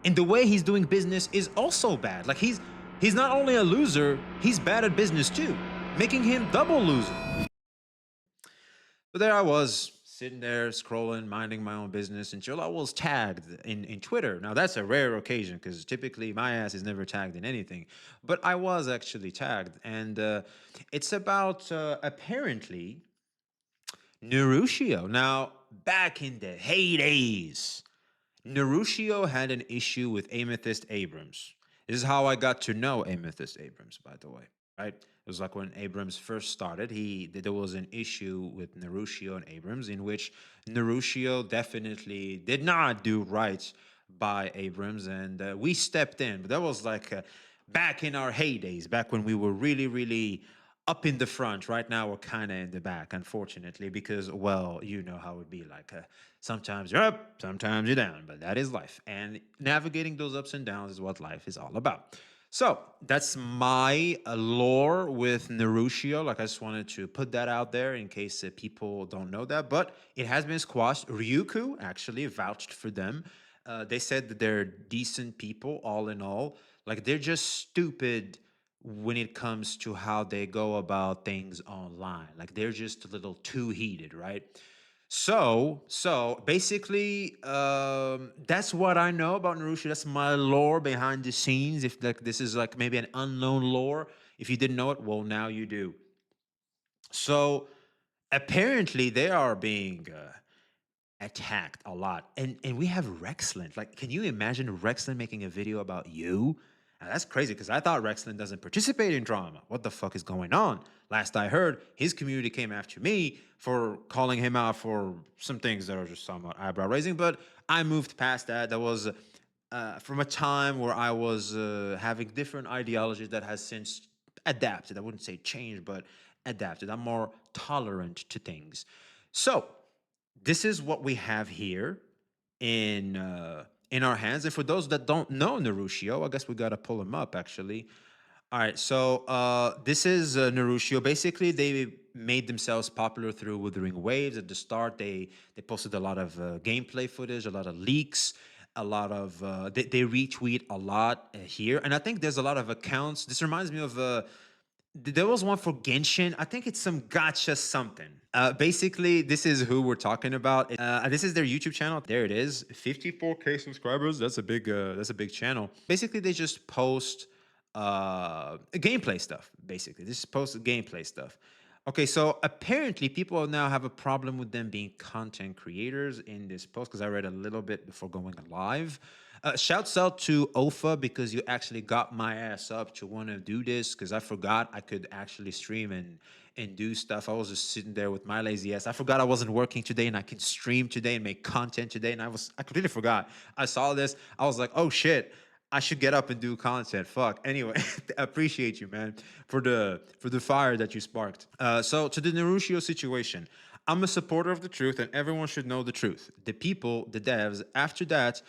And the way he's doing business is also bad. Like he's not only a loser, he's bad at business too, making him double loser. But there I was, sitting there scrolling, minding my own business until I was tagged in Twitter. Now that's a rare occasion because typically my ass is never tagged in anything. But I was actually tagged, and it's about apparently Narushio. Now, back in the heydays, Narushio had an issue with Amethyst Abrams. This is how I got to know Amethyst Abrams, by the way. Right? It was like when Abrams first started. There was an issue with Narushio and Abrams in which Narushio definitely did not do right by Abrams, and we stepped in. But that was like back in our heydays, back when we were really, really up in the front. Right now, we're kind of in the back, unfortunately, because, well, you know how it be like. Sometimes you're up, sometimes you're down, but that is life. And navigating those ups and downs is what life is all about. So that's my lore with Narushio. Like, I just wanted to put that out there in case people don't know that. But it has been squashed. Ryuku actually vouched for them. They said that they're decent people, all in all. Like, they're just stupid when it comes to how they go about things online. Like, they're just a little too heated, right? So basically, that's what I know about Naruto. That's my lore behind the scenes. If like this is like maybe an unknown lore, if you didn't know it, well, now you do. So apparently, they are being attacked a lot, and we have Rexland. Like, can you imagine Rexland making a video about you? Now, that's crazy because I thought Rexland doesn't participate in drama. What the fuck is going on? Last I heard, his community came after me for calling him out for some things that are just somewhat eyebrow raising. But I moved past that. That was from a time where I was having different ideologies that has since adapted. I wouldn't say changed, but adapted. I'm more tolerant to things. So this is what we have here in our hands. And for those that don't know Narushio, I guess we gotta pull him up actually. All right, so this is Narushio. Basically, they made themselves popular through Wuthering Waves. At the start, they posted a lot of gameplay footage, a lot of leaks, a lot of they retweet a lot here, and I think there's a lot of accounts. This reminds me of there was one for Genshin. I think it's some gotcha something. Basically, this is who we're talking about. This is their YouTube channel. There it is, 54K subscribers. That's a big channel. Basically, they just post gameplay stuff. Basically, they just post gameplay stuff. Okay, so apparently people now have a problem with them being content creators in this post because I read a little bit before going live. Shouts out to Ofa because you actually got my ass up to want to do this because I forgot I could actually stream and do stuff. I was just sitting there with my lazy ass. I forgot I wasn't working today and I can stream today and make content today. And I completely forgot. I saw this. I was like, oh shit. I should get up and do content. Fuck. Anyway, appreciate you, man, for the fire that you sparked. So to the Narushio situation, I'm a supporter of the truth, and everyone should know the truth. The people, the devs, after that,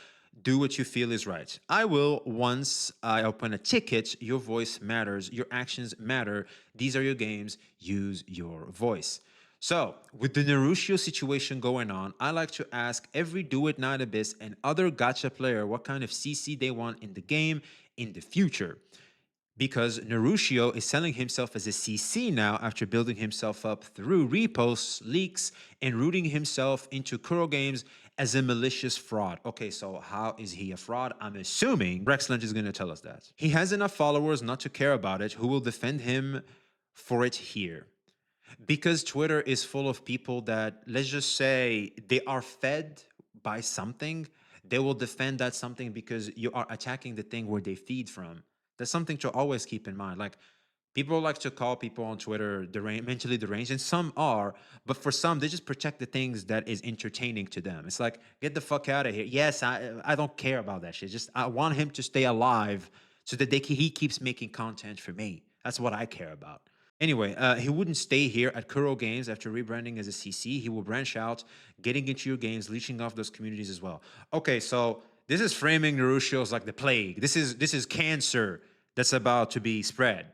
do what you feel is right. I will once I open a ticket. Your voice matters. Your actions matter. These are your games. Use your voice. So, with the Narushio situation going on, I like to ask every Do It Night Abyss and other gacha player what kind of CC they want in the game in the future. Because Narushio is selling himself as a CC now after building himself up through reposts, leaks, and rooting himself into Kuro Games as a malicious fraud. Okay, so how is he a fraud? I'm assuming Rexland is going to tell us that. He has enough followers not to care about it who will defend him for it here because Twitter is full of people that, let's just say, they are fed by something, they will defend that something because you are attacking the thing where they feed from. That's something to always keep in mind. Like, people like to call people on Twitter mentally deranged, and some are, but for some, they just protect the things that is entertaining to them. It's like, get the fuck out of here. Yes, I don't care about that shit. Just I want him to stay alive so that he keeps making content for me. That's what I care about. Anyway, he wouldn't stay here at Kuro Games after rebranding as a CC. He will branch out, getting into your games, leeching off those communities as well. Okay, so this is framing Narushio as like the plague. This is cancer that's about to be spread.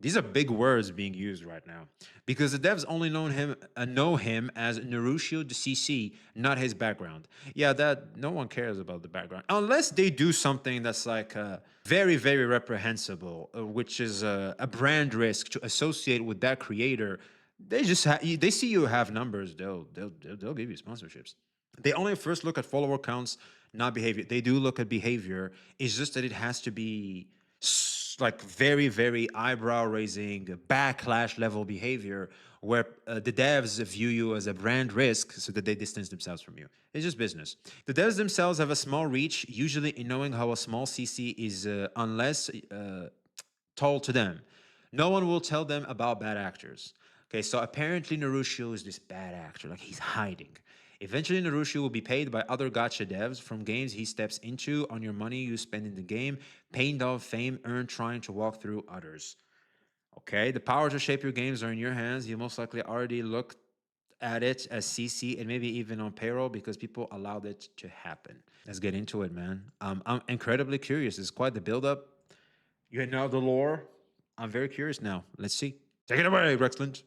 These are big words being used right now because the devs only know him as Narushio the CC, not his background. Yeah, that no one cares about the background unless they do something that's like very very reprehensible, which is a brand risk to associate with that creator. They see you have numbers, they'll give you sponsorships. They only first look at follower counts, not behavior. They do look at behavior. It's just that it has to be like very, very eyebrow raising, backlash level behavior where the devs view you as a brand risk so that they distance themselves from you. It's just business. The devs themselves have a small reach, usually in knowing how a small CC is, unless told to them. No one will tell them about bad actors. Okay, so apparently Narushio is this bad actor, like he's hiding. Eventually, Narushio will be paid by other gacha devs from games he steps into on your money you spend in the game, paid off fame earned trying to walk through others. Okay, the power to shape your games are in your hands. You most likely already looked at it as CC and maybe even on payroll because people allowed it to happen. Let's get into it, man. I'm incredibly curious. It's quite the build-up. You know the lore. I'm very curious now. Let's see. Take it away, Rexland.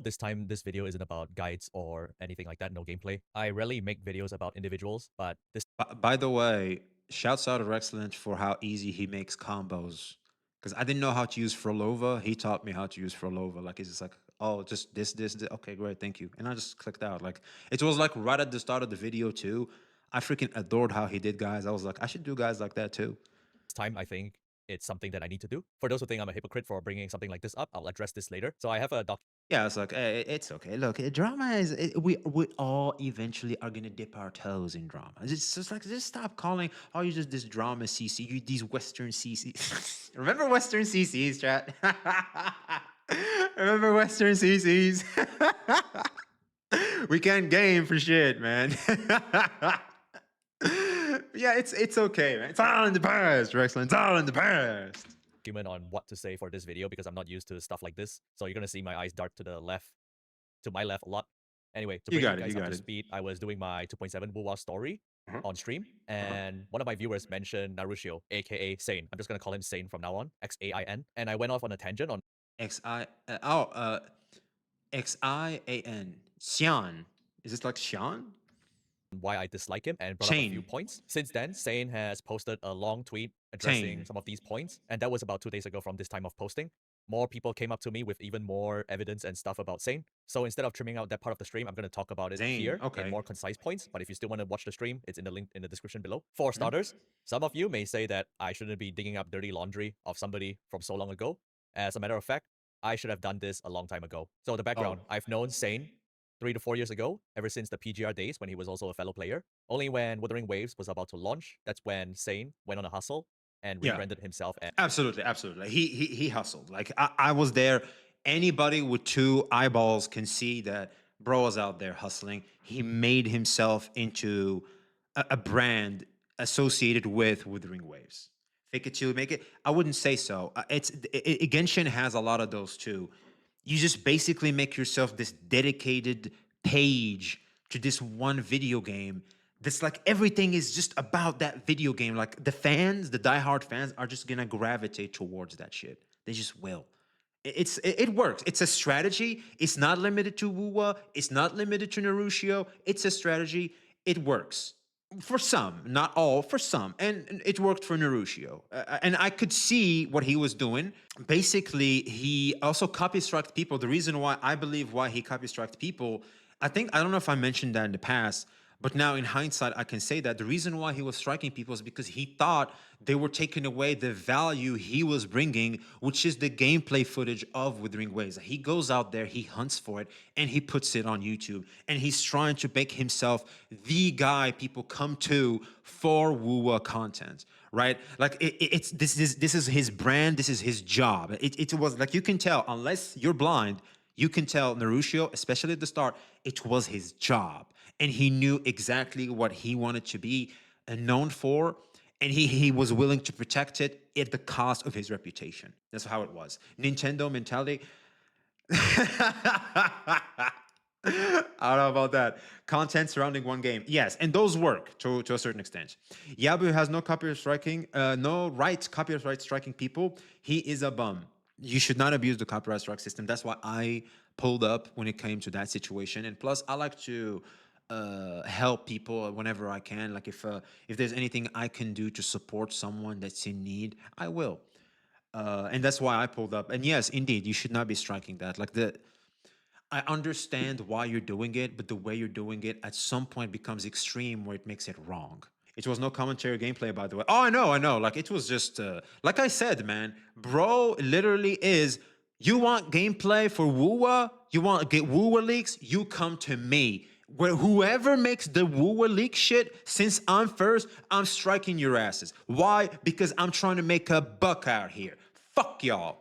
This time, this video isn't about guides or anything like that, no gameplay. I rarely make videos about individuals, but this By the way, shouts out to Rexland for how easy he makes combos. Because I didn't know how to use Frolova. He taught me how to use Frolova. Like, it's just like, oh, just this. Okay, great, thank you. And I just clicked out. Like, it was like right at the start of the video, too. I freaking adored how he did guys. I was like, I should do guys like that, too. time, I think it's something that I need to do. For those who think I'm a hypocrite for bringing something like this up, I'll address this later. So I have a Yeah, it's like, it's okay. Look, drama is we all eventually are gonna dip our toes in drama. It's just like just stop calling. Oh, you just this drama CC. You these Western CCs. Remember Western CCs, chat. Remember Western CCs. We can't game for shit, man. Yeah, it's okay, man. It's all in the past, Rexland. It's all in the past. document on what to say for this video because I'm not used to stuff like this. So you're gonna see my eyes dart to the left, to my left a lot. Anyway, to You bring you got it. You guys up got to it. speed, I was doing my 2.7 wuwa story Uh-huh. on stream, Uh-huh. and one of my viewers mentioned Narushio, aka Sane. I'm just gonna call him Sane from now on, Xain. And I went off on a tangent on X I Xian. Xian. Is this like Xian? why I dislike him and brought up a few Chain. points. Since then, Sane has posted a long tweet addressing Tane. some of these points, and that was about 2 days ago from this time of posting. More people came up to me with even more evidence and stuff about Sane. So instead of trimming out that part of the stream, I'm going to talk about it Zane. here in Okay. more concise points. But if you still want to watch the stream, it's in the link in the description below. For Mhm. starters, some of you may say that I shouldn't be digging up dirty laundry of somebody from so long ago. As a matter of fact, I should have done this a long time ago. So the background, Oh. I've known Sane 3 to 4 years ago, ever since the PGR days when he was also a fellow player. Only when Wuthering Waves was about to launch, that's when Sane went on a hustle and Yeah. rebranded himself. And Absolutely. Absolutely. He hustled. Like I was there. Anybody with two eyeballs can see that bro was out there hustling. He made himself into a brand associated with Wuthering Waves. Fake it till you make it. I wouldn't say so. Genshin has a lot of those too. You just basically make yourself this dedicated page to this one video game. This like everything is just about that video game. Like the fans, the diehard fans are just gonna gravitate towards that shit. They just will. It works. It's a strategy. It's not limited to wuwa. It's not limited to Narushio. It's a strategy. It works for some, not all, for some, and it worked for Narushio. And I could see what he was doing. Basically, he also copy struck people. The reason why I believe why he copy struck people, I don't know if I mentioned that in the past, but now in hindsight, I can say that the reason why he was striking people is because he thought they were taking away the value he was bringing, which is the gameplay footage of Withering Waves. He goes out there, he hunts for it, and he puts it on YouTube. And he's trying to make himself the guy people come to for wuwa content, right? Like it's this is his brand, this is his job. It was like you can tell, unless you're blind, you can tell Narushio, especially at the start, it was his job. And he knew exactly what he wanted to be known for. And he was willing to protect it at the cost of his reputation. That's how it was. Nintendo mentality. I don't know about that. Content surrounding one game. Yes, and those work to a certain extent. Yabu has no copyright striking, no right copyright striking people. He is a bum. You should not abuse the copyright strike system. That's why I pulled up when it came to that situation. And plus, I like to help people whenever I can. Like if there's anything I can do to support someone that's in need, I will. And that's why I pulled up. And yes, indeed, you should not be striking that. I understand why you're doing it, but the way you're doing it at some point becomes extreme where it makes it wrong. It was no commentary gameplay, by the way. Oh, I know. Like it was just, like I said, man, bro, literally is. You want gameplay for wuwa? You want to get wuwa leaks? You come to me. Where whoever makes the wuwa leak shit, since I'm first, I'm striking your asses. Why? Because I'm trying to make a buck out here. Fuck y'all.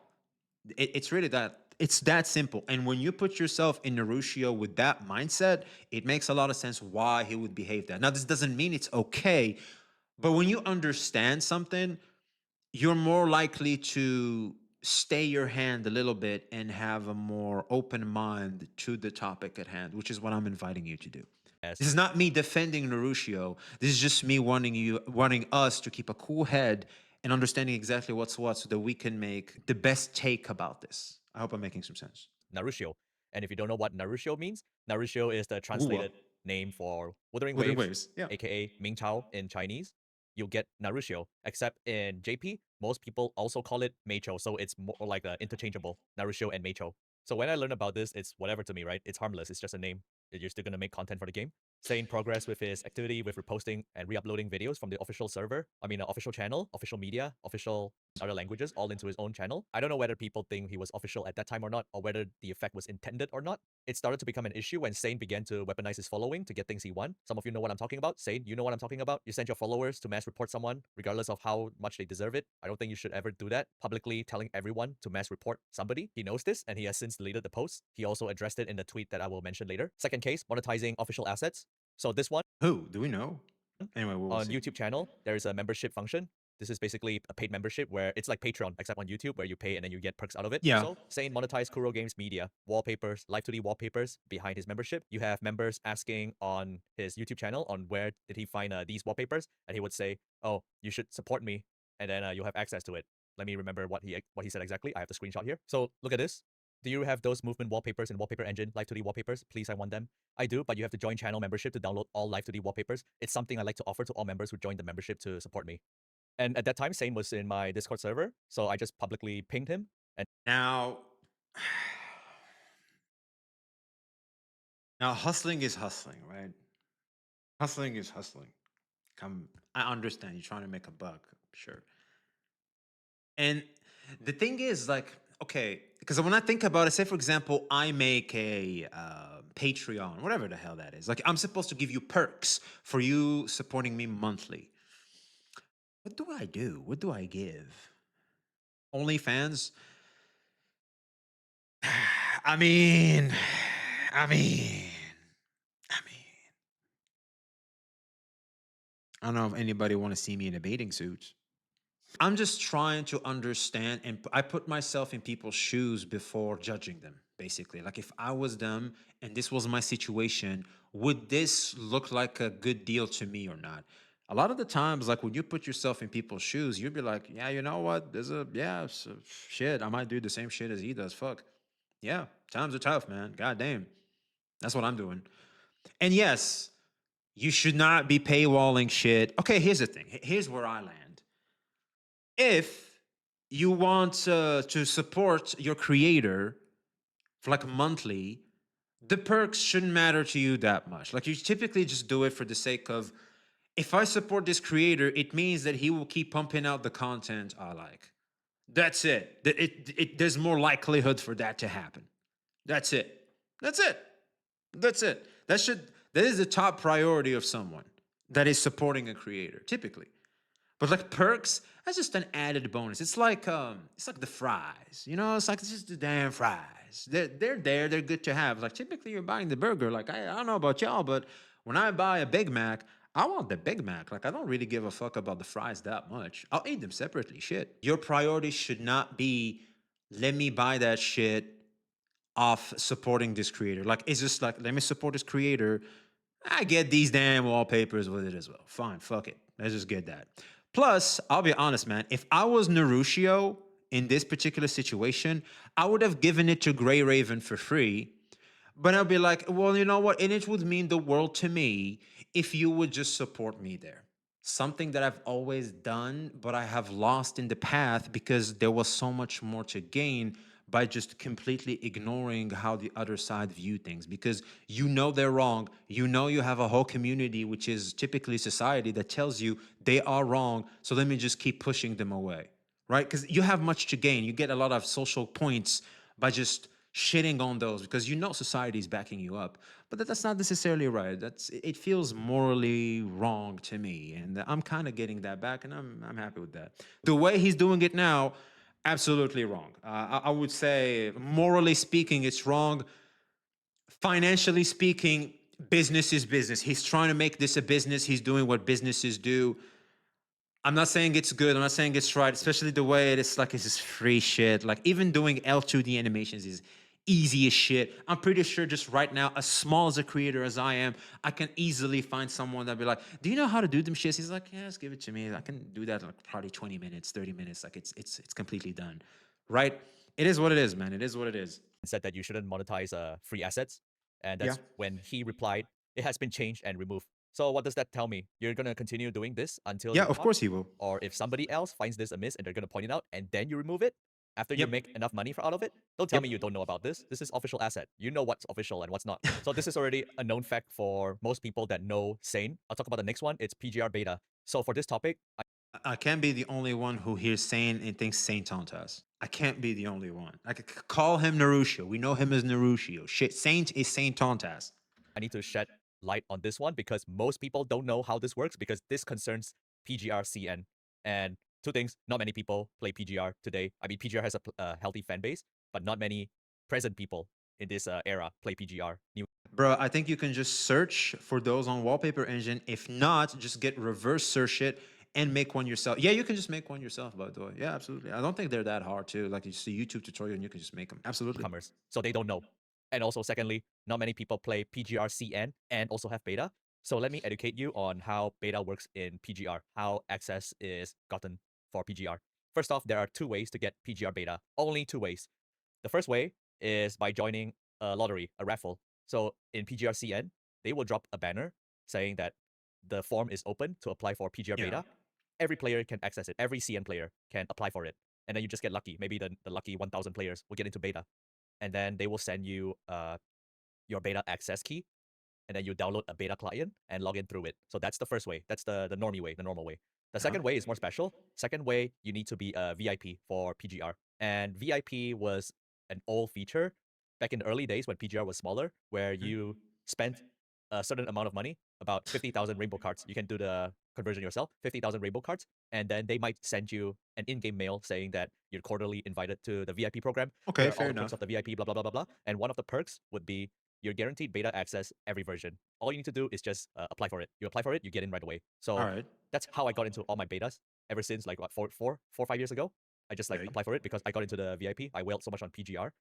It's really that. It's that simple. And when you put yourself in Narushio with that mindset, it makes a lot of sense why he would behave that. Now, this doesn't mean it's okay, but when you understand something, you're more likely to stay your hand a little bit and have a more open mind to the topic at hand, which is what I'm inviting you to do. as This is not me defending Narushio. This is just me wanting us to keep a cool head and understanding exactly what's what so that we can make the best take about this. I hope I'm making some sense. Narushio. And if you don't know what Narushio means, Narushio is the Ooh, translated name for Wuthering Wuthering Waves, Waves. Yeah. aka Ming Chao in Chinese. You'll get Narushio, except in JP, most people also call it Meicho, so it's more like interchangeable, Narushio and Meicho. So when I learned about this, it's whatever to me, right? It's harmless. It's just a name. You're still gonna make content for the game. Saying progress with his activity with reposting and re-uploading videos from the official server. I mean, official channel, official media, official other languages, all into his own channel. I don't know whether people think he was official at that time or not, or whether the effect was intended or not. It started to become an issue when Sane began to weaponize his following to get things he won. Some of you know what I'm talking about. Sane, you know what I'm talking about. You send your followers to mass report someone, regardless of how much they deserve it. I don't think you should ever do that, publicly telling everyone to mass report somebody. He knows this, and he has since deleted the post. He also addressed it in the tweet that I will mention later. Second case, monetizing official assets. So this one, Who? Do we know? Anyway, we'll on see. YouTube channel, there is a membership function. This is basically a paid membership where it's like Patreon, except on YouTube, where you pay and then you get perks out of it. Yeah. So, Sane monetize Kuro Games media, wallpapers, live 2D wallpapers behind his membership. You have members asking on his YouTube channel on where did he find these wallpapers, and he would say, "Oh, you should support me," and then you'll have access to it. Let me remember what he said exactly. I have the screenshot here. So look at this. Do you have those movement wallpapers in Wallpaper Engine, Live 2D wallpapers? Please, I want them. I do, but you have to join channel membership to download all Live 2D wallpapers. It's something I like to offer to all members who join the membership to support me. And at that time, Sane was in my Discord server, so I just publicly pinged him. And Now, now hustling is hustling, right? Hustling is hustling. I understand you're trying to make a buck, sure. And the thing is, like, okay, because when I think about it, say for example, I make a Patreon, whatever the hell that is. Like, I'm supposed to give you perks for you supporting me monthly. What do I do? What do I give? OnlyFans? I mean, I mean, I mean, I don't know if anybody want to see me in a bathing suit. I'm just trying to understand, and I put myself in people's shoes before judging them, basically. Like, if I was them and this was my situation, would this look like a good deal to me or not? A lot of the times, like when you put yourself in people's shoes, you'd be like, yeah, you know what? Shit, I might do the same shit as he does. Fuck. Yeah, times are tough, man. God damn. That's what I'm doing. And yes, you should not be paywalling shit. Okay, here's the thing. Here's where I land. If you want to support your creator for like monthly, the perks shouldn't matter to you that much. Like you typically just do it for the sake of, if I support this creator, it means that he will keep pumping out the content I like. That's it. There's more likelihood for that to happen. That's it. That's it. That's it. That is the top priority of someone that is supporting a creator, typically. But like perks, that's just an added bonus. It's like the fries, you know. It's just the damn fries. They're there. They're good to have. Like typically, you're buying the burger. Like I don't know about y'all, but when I buy a Big Mac, I want the Big Mac. Like I don't really give a fuck about the fries that much. I'll eat them separately. Shit. Your priority should not be let me buy that shit off supporting this creator. Like it's just like let me support this creator. I get these damn wallpapers with it as well. Fine, fuck it. Let's just get that. Plus, I'll be honest, man. If I was Narushio in this particular situation, I would have given it to Grey Raven for free. But I'll be like, well, you know what? And it would mean the world to me if you would just support me there. Something that I've always done, but I have lost in the path because there was so much more to gain by just completely ignoring how the other side view things. Because you know they're wrong. You know you have a whole community, which is typically society, that tells you they are wrong. So let me just keep pushing them away, right? Because you have much to gain. You get a lot of social points by just shitting on those because you know society is backing you up. But that's not necessarily right. It feels morally wrong to me, and I'm kind of getting that back, and I'm happy with that. The way he's doing it now, absolutely wrong. I would say, morally speaking, it's wrong. Financially speaking, business is business. He's trying to make this a business. He's doing what businesses do. I'm not saying it's good. I'm not saying it's right, especially the way it is like it's just free shit. Like even doing L2D animations is easy as shit. I'm pretty sure just right now, as small as a creator as I am, I can easily find someone that'd be like, "Do you know how to do them shits?" He's like, "Yeah, just give it to me. I can do that in like probably 20 minutes, 30 minutes. Like it's completely done." Right? It is what it is, man. It is what it is. said that you shouldn't monetize free assets. And Yeah. that's when he replied, it has been changed and removed. So what does that tell me? You're going to continue doing this until Yeah, you're of caught? course he will. Or if somebody else finds this amiss and they're going to point it out and then you remove it after you Yep. make enough money out of it? Don't tell Yep. me you don't know about this. This is official asset. You know what's official and what's not. So this is already a known fact for most people that know Sane. I'll talk about the next one. It's PGR beta. So for this topic, I can't be the only one who hears Sane and thinks Sane taunt us. I can't be the only one. I could call him Naruto. We know him as Naruto. Shit, Saint is Saint Tontas. I need to shed light on this one because most people don't know how this works because this concerns PGR-CN. And two things, not many people play PGR today. I mean, PGR has a healthy fan base, but not many present people in this era play PGR. Bro, I think you can just search for those on Wallpaper Engine. If not, just get reverse search it and make one yourself. Yeah, you can just make one yourself, by the way. Yeah, absolutely. I don't think they're that hard too. Like you see a YouTube tutorial and you can just make them. Absolutely. Newcomers, so they don't know. And also, secondly, not many people play PGR-CN and also have beta. So let me educate you on how beta works in PGR, how access is gotten for PGR. First off, there are two ways to get PGR beta. Only two ways. The first way is by joining a lottery, a raffle. So in PGR-CN, they will drop a banner saying that the form is open to apply for PGR Yeah. beta. Every player can access it. Every CN player can apply for it. And then you just get lucky. Maybe the lucky 1,000 players will get into beta. And then they will send you your beta access key. And then you download a beta client and log in through it. So that's the first way. That's the normie way, the normal way. The Uh-huh. second way is more special. Second way, you need to be a VIP for PGR. And VIP was an old feature back in the early days when PGR was smaller, where Mhm. you spent a certain amount of money, about 50,000 rainbow cards. You can do the conversion yourself, 50,000 rainbow cards. And then they might send you an in-game mail saying that you're quarterly invited to the VIP program. Okay, Here are all fair the perks enough. of the VIP, blah, blah, blah, blah, blah. And one of the perks would be you're guaranteed beta access every version. All you need to do is just apply for it. You apply for it, you get in right away. All So right. that's how I got into all my betas ever since like what, 5 years ago. I just like Okay. apply for it because I got into the VIP. I wailed so much on PGR,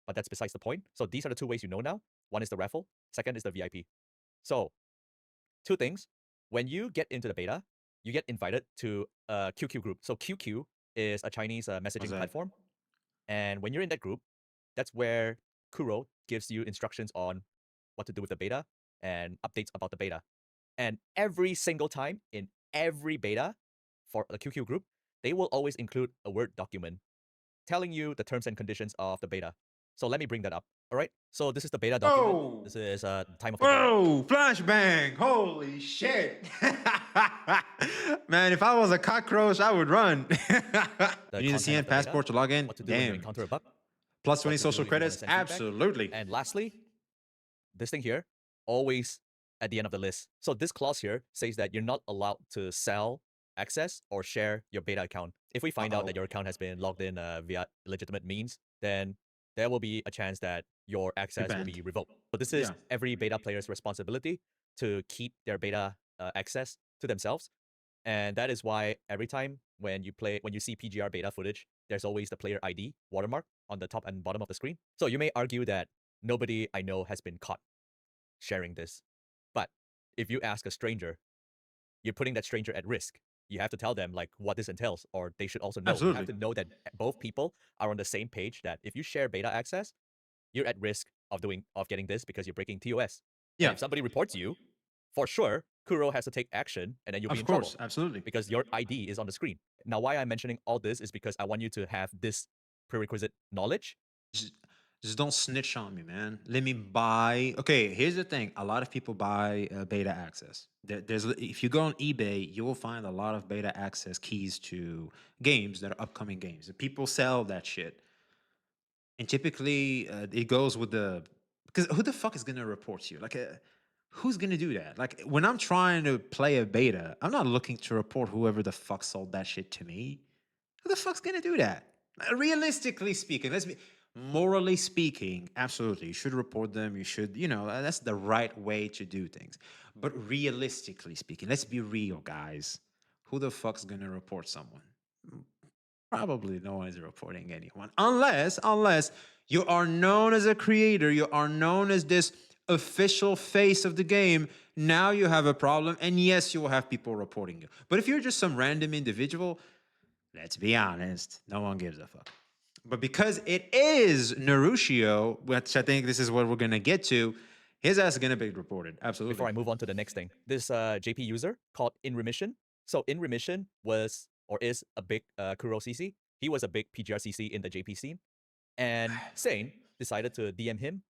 but that's besides the point. So these are the two ways you know now. One is the raffle. Second is the VIP. So two things. When you get into the beta, you get invited to a QQ group. So QQ is a Chinese What's messaging that? platform. And when you're in that group, that's where Kuro gives you instructions on what to do with the beta and updates about the beta. And every single time in every beta for the QQ group, they will always include a Word document telling you the terms and conditions of the beta. So let me bring that up. All right. So this is the beta document. Whoa! This is time of the beta. Whoa! Flashbang! Holy shit! Man, if I was a cockroach, I would run. The You need a content CN of the beta, passport to log in? what to do when you Damn. encounter a bug, Plus what 20 to do social if you want to credits? send feedback. Absolutely. And lastly, this thing here, always at the end of the list. So this clause here says that you're not allowed to sell, access, or share your beta account. If we find out Uh-oh. that your account has been logged in via illegitimate means, then there will be a chance that your You're access will banned. be revoked. So this is Yeah. every beta player's responsibility to keep their beta access to themselves. And that is why every time when you see PGR beta footage, there's always the player ID watermark on the top and bottom of the screen. So you may argue that nobody I know has been caught sharing this. But if you ask a stranger, you're putting that stranger at risk. you have to tell them like what this entails, or they should also know. You have Absolutely. to know that both people are on the same page. That if you share beta access, you're at risk of getting this because you're breaking TOS. And Yeah, if somebody reports you, for sure, Kuro has to take action, and then you'll be of in trouble course, absolutely. because your ID is on the screen. Now, why I'm mentioning all this is because I want you to have this prerequisite knowledge. Just, just don't snitch on me, man. Let me buy. Okay, here's the thing. A lot of people buy beta access. There's if you go on eBay, you will find a lot of beta access keys to games that are upcoming games. People sell that shit, and typically it goes with the because who the fuck is gonna report you? Like, who's gonna do that? Like, when I'm trying to play a beta, I'm not looking to report whoever the fuck sold that shit to me. Who the fuck's gonna do that? Realistically speaking, let's be morally speaking, absolutely. You should report them. You should, that's the right way to do things. But realistically speaking, let's be real, guys. Who the fuck's gonna report someone? Probably no one is reporting anyone. Unless you are known as a creator, you are known as this official face of the game. Now you have a problem, and yes, you will have people reporting you. But if you're just some random individual, let's be honest, no one gives a fuck. But because it is Narushio, which I think this is what we're gonna get to, his ass is gonna be reported. Absolutely. Before I move on to the next thing, this JP user called In Remission. So In Remission was or is a big Kuro CC. He was a big PGR CC in the JP scene. And Sane decided to DM him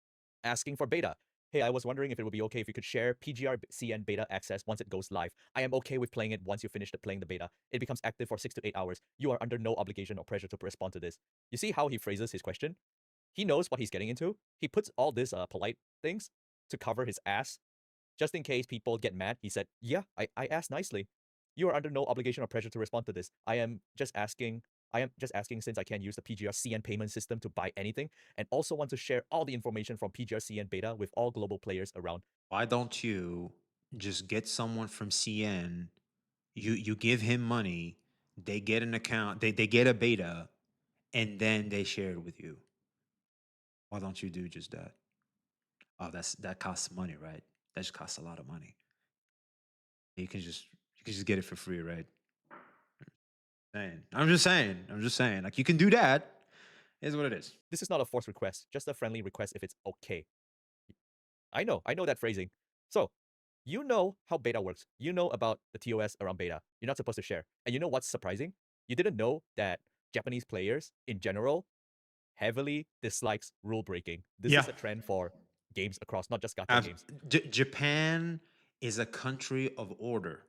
asking for beta. Hey, I was wondering if it would be okay if you could share PGR CN beta access once it goes live. I am okay with playing it once you finish playing the beta. It becomes active for 6 to 8 hours. You are under no obligation or pressure to respond to this. You see how he phrases his question? He knows what he's getting into. He puts all these polite things to cover his ass. Just in case people get mad, he said, yeah, I asked nicely. You are under no obligation or pressure to respond to this. I am just asking since I can use the PGR CN payment system to buy anything and also want to share all the information from PGR CN beta with all global players around. Why don't you just get someone from CN? You give him money, they get an account, they get a beta, and then they share it with you. Why don't you do just that? Oh, that costs money, right? That just costs a lot of money. You can just get it for free, right? I'm just saying. Like, you can do that. Is what it is. This is not a forced request, just a friendly request if it's okay. I know that phrasing. So, you know how beta works. You know about the TOS around beta. You're not supposed to share. And you know what's surprising? You didn't know that Japanese players in general heavily dislikes rule breaking. This Yeah. is a trend for games across, not just gacha games. Japan is a country of order.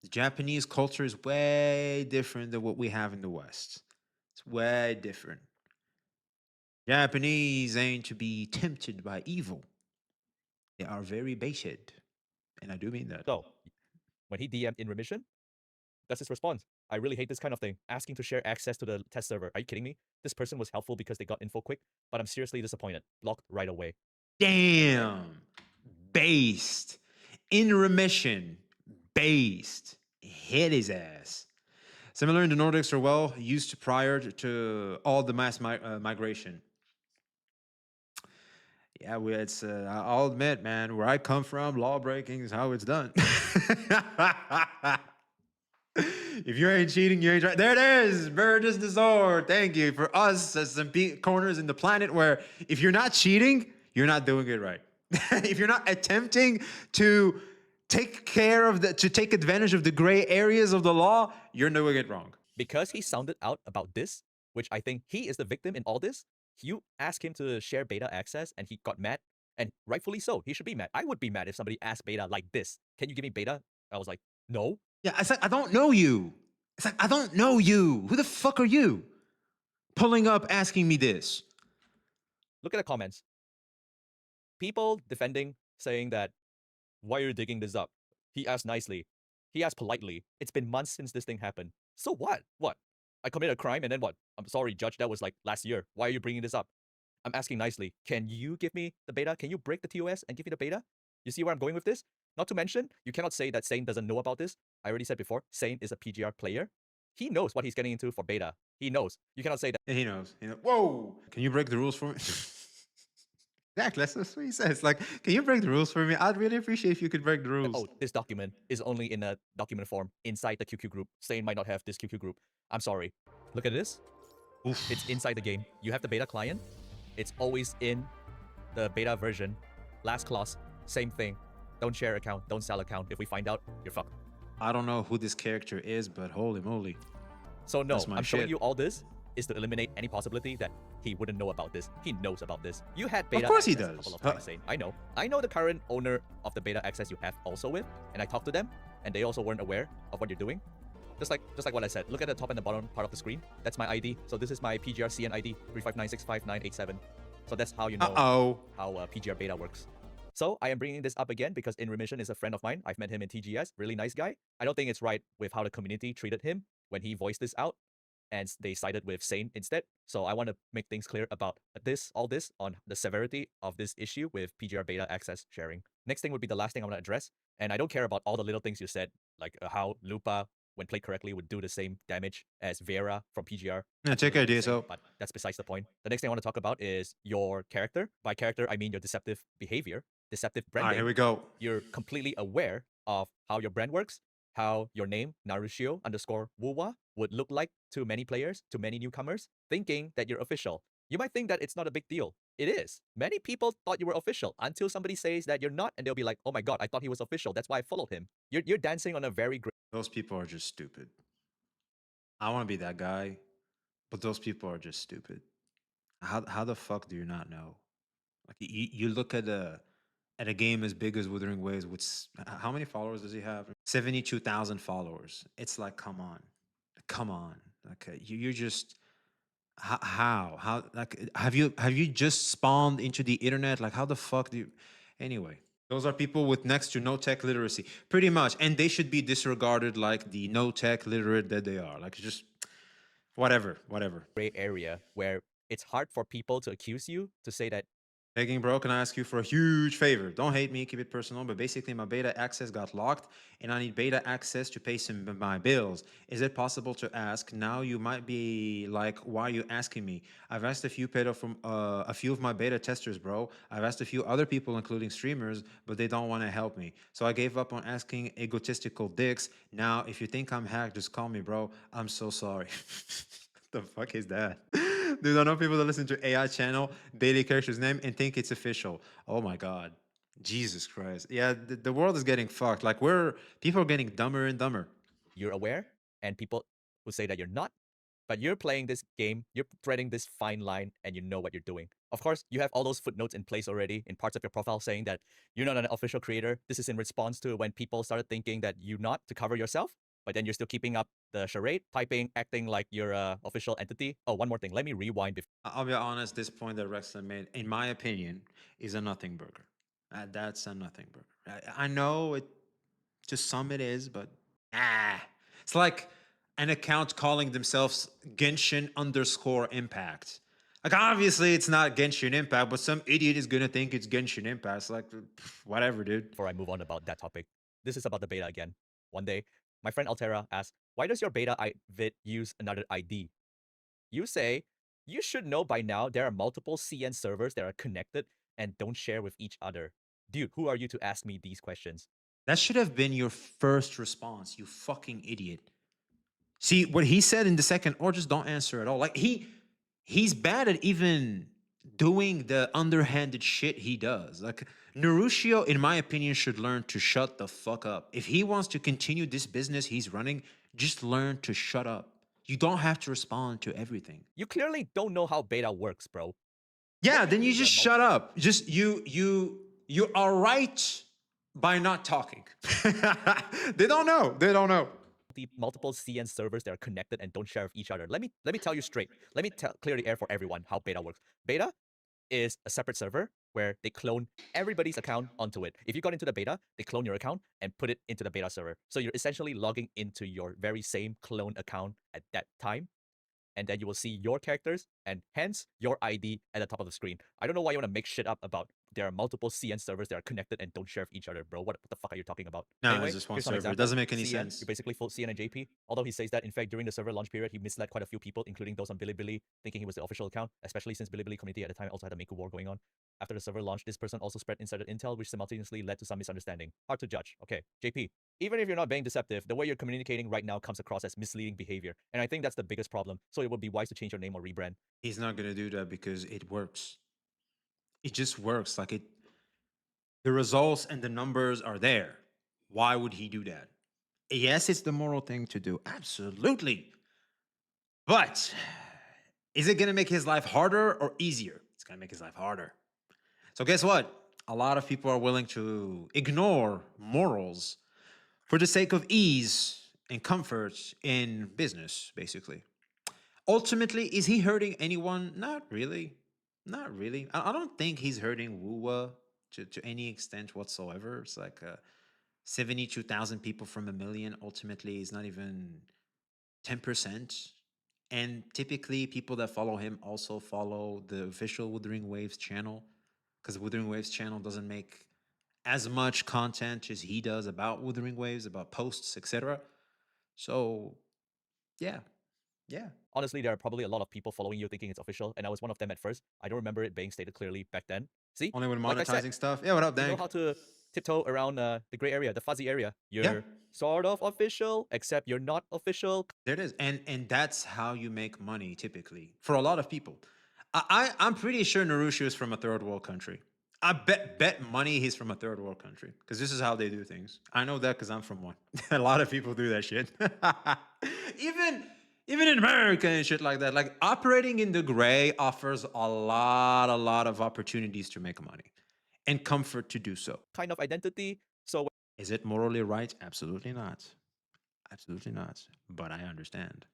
The Japanese culture is way different than what we have in the West. It's way different. Japanese ain't to be tempted by evil. They are very baited. And I do mean that. So, when he DM'd In Remission, that's his response. I really hate this kind of thing. Asking to share access to the test server. Are you kidding me? This person was helpful because they got info quick, but I'm seriously disappointed. Blocked right away. Damn. Based. In remission. Based. Hit his ass. Similar in the Nordics are well used prior to all the mass migration. Yeah, it's. I'll admit, man, where I come from, law breaking is how it's done. If you ain't cheating, you ain't trying. There it is. Burgess the sword. Thank you. For us, as some corners in the planet where if you're not cheating, you're not doing it right. If you're not attempting to take advantage of the gray areas of the law, you're doing it wrong. Because he sounded out about this, which I think he is the victim in all this, you ask him to share beta access and he got mad, and rightfully so. He should be mad. I would be mad if somebody asked beta like this. Can you give me beta? I was like, no. Yeah, it's like, I don't know you. It's like, I don't know you. Who the fuck are you? Pulling up asking me this. Look at the comments. People defending, saying that, why are you digging this up? He asked nicely. He asked politely. It's been months since this thing happened. So what? What? I committed a crime and then what? I'm sorry, judge, that was like last year. Why are you bringing this up? I'm asking nicely. Can you give me the beta? Can you break the TOS and give me the beta? You see where I'm going with this? Not to mention, you cannot say that Sane doesn't know about this. I already said before, Sane is a PGR player. He knows what he's getting into for beta. He knows. You cannot say that. And he knows. Whoa! Can you break the rules for me? Exactly. That's what he says. Like, can you break the rules for me? I'd really appreciate if you could break the rules. Oh, this document is only in a document form inside the QQ group. Sane might not have this QQ group. I'm sorry. Look at this. It's Oof. inside the game. You have the beta client. It's always in the beta version. Last clause, same thing. Don't share account, don't sell account. If we find out, you're fucked. I don't know who this character is, but holy moly. So no, That's my I'm showing shit. you all this is to eliminate any possibility that he wouldn't know about this. He knows about this. You had Of beta course he access a does. couple of times, Sane. I know. I know the current owner of the beta access you have also with, and I talked to them, and they also weren't aware of what you're doing. Just like what I said. Look at the top and the bottom part of the screen. That's my ID. So this is my PGR ID 359655987. So that's how you know Uh-oh. how PGR beta works. So I am bringing this up again because In Remission is a friend of mine. I've met him in TGS. Really nice guy. I don't think it's right with how the community treated him when he voiced this out, and they sided with Sane instead. So I want to make things clear about all this on the severity of this issue with PGR beta access sharing. Next thing would be the last thing I want to address, and I don't care about all the little things you said, like how Lupa, when played correctly, would do the same damage as Vera from PGR. Yeah, check Absolutely idea, insane, so. but that's besides the point. The next thing I want to talk about is your character. By character, I mean your deceptive behavior, deceptive All right, branding. here we go. You're completely aware of how your brand works, how your name, Narushio underscore wuwa, would look like to many players, to many newcomers, thinking that you're official. You might think that it's not a big deal. It is. Many people thought you were official until somebody says that you're not, and they'll be like, oh my god, I thought he was official. That's why I followed him. You're dancing on a very great Those people are just stupid. I want to be that guy, but those people are just stupid. How the fuck do you not know? Like you look at a game as big as Wuthering Waves, which how many followers does he have? 72,000 followers. It's like, come on. Like you're just how like have you just spawned into the internet? Like how the fuck do you? Anyway, those are people with next to no tech literacy, pretty much, and they should be disregarded like the no tech literate that they are. Like just whatever. area where it's hard for people to accuse you to say that Begging, bro, can I ask you for a huge favor? Don't hate me, keep it personal, but basically my beta access got locked and I need beta access to pay some of my bills. Is it possible to ask? Now you might be like, why are you asking me? I've asked a few a few of my beta testers, bro. I've asked a few other people, including streamers, but they don't want to help me. So I gave up on asking egotistical dicks. Now, if you think I'm hacked, just call me, bro. I'm so sorry. The fuck is that? Dude, I know people that listen to AI channel, daily character's name, and think it's official. Oh my god. Jesus Christ. Yeah, the world is getting fucked. Like people are getting dumber and dumber. you're aware, and people who say that you're not, but you're playing this game, you're threading this fine line, and you know what you're doing. Of course, you have all those footnotes in place already in parts of your profile saying that you're not an official creator. This is in response to when people started thinking that you're not to cover yourself, but then you're still keeping up the charade, typing, acting like you're a official entity. Oh, one more thing. Let me rewind before. I'll be honest, this point that Rexler made, in my opinion, is a nothing burger. That's a nothing burger. I know it to some it is, but it's like an account calling themselves Genshin underscore Impact. Like obviously it's not Genshin Impact, but some idiot is gonna think it's Genshin Impact. It's like whatever, dude. Before I move on about that topic. This is about the beta again. One day, my friend Altera asked, why does your beta vid use another ID? You say, you should know by now there are multiple CN servers that are connected and don't share with each other. Dude, who are you to ask me these questions? That should have been your first response, you fucking idiot. See what he said in the second, or just don't answer at all. Like he's bad at even doing the underhanded shit he does. Like Narushio, in my opinion, should learn to shut the fuck up. If he wants to continue this business he's running, just learn to shut up. You don't have to respond to everything. You clearly don't know how beta works, bro. Yeah, What do then you mean there just are shut up. Just you are right by not talking. They don't know. They don't know. multiple CN servers that are connected and don't share with each other? Let me tell you straight. Let me clear the air for everyone how beta works. Beta is a separate server where they clone everybody's account onto it. If you got into the beta, they clone your account and put it into the beta server. So you're essentially logging into your very same clone account at that time. And then you will see your characters and hence your ID at the top of the screen. I don't know why you want to make shit up about there are multiple CN servers that are connected and don't share with each other, bro. What the fuck are you talking about? No, it's Anyway, just one here's some server. It example. doesn't make any CN, sense. you basically fooled CN and JP. Although he says that, in fact, during the server launch period, he misled quite a few people, including those on Bilibili, thinking he was the official account, especially since Bilibili community at the time also had a Miku war going on. After the server launched, this person also spread insider intel, which simultaneously led to some misunderstanding. Hard to judge. Okay, JP, even if you're not being deceptive, the way you're communicating right now comes across as misleading behavior. And I think that's the biggest problem. So it would be wise to change your name or rebrand. He's not gonna do that because it works. It just works. Like it, the results and the numbers are there. Why would he do that? Yes, it's the moral thing to do. Absolutely. But is it gonna make his life harder or easier? It's gonna make his life harder. So guess what? A lot of people are willing to ignore morals for the sake of ease and comfort in business, basically. Ultimately, is he hurting anyone? Not really. Not really. I don't think he's hurting wuwa to any extent whatsoever. It's like 72,000 people from a million. Ultimately, is not even 10%. And typically, people that follow him also follow the official Wuthering Waves channel because Wuthering Waves channel doesn't make as much content as he does about Wuthering Waves, about posts, etc. So, yeah, yeah. Honestly, there are probably a lot of people following you thinking it's official, and I was one of them at first. I don't remember it being stated clearly back then. See, Only when like I said, monetizing stuff. Yeah, what up, you know Dank? how to tiptoe around the gray area, the fuzzy area. Yeah, You're sort of official, except you're not official. there it is. And that's how you make money typically for a lot of people. I'm pretty sure Narushi is from a third world country. I bet money he's from a third world country because this is how they do things. I know that because I'm from one. A lot of people do that shit. even even in America and shit like that. Like operating in the gray offers a lot of opportunities to make money and comfort to do so. Kind of identity. So Is it morally right? Absolutely not. Absolutely not. But I understand.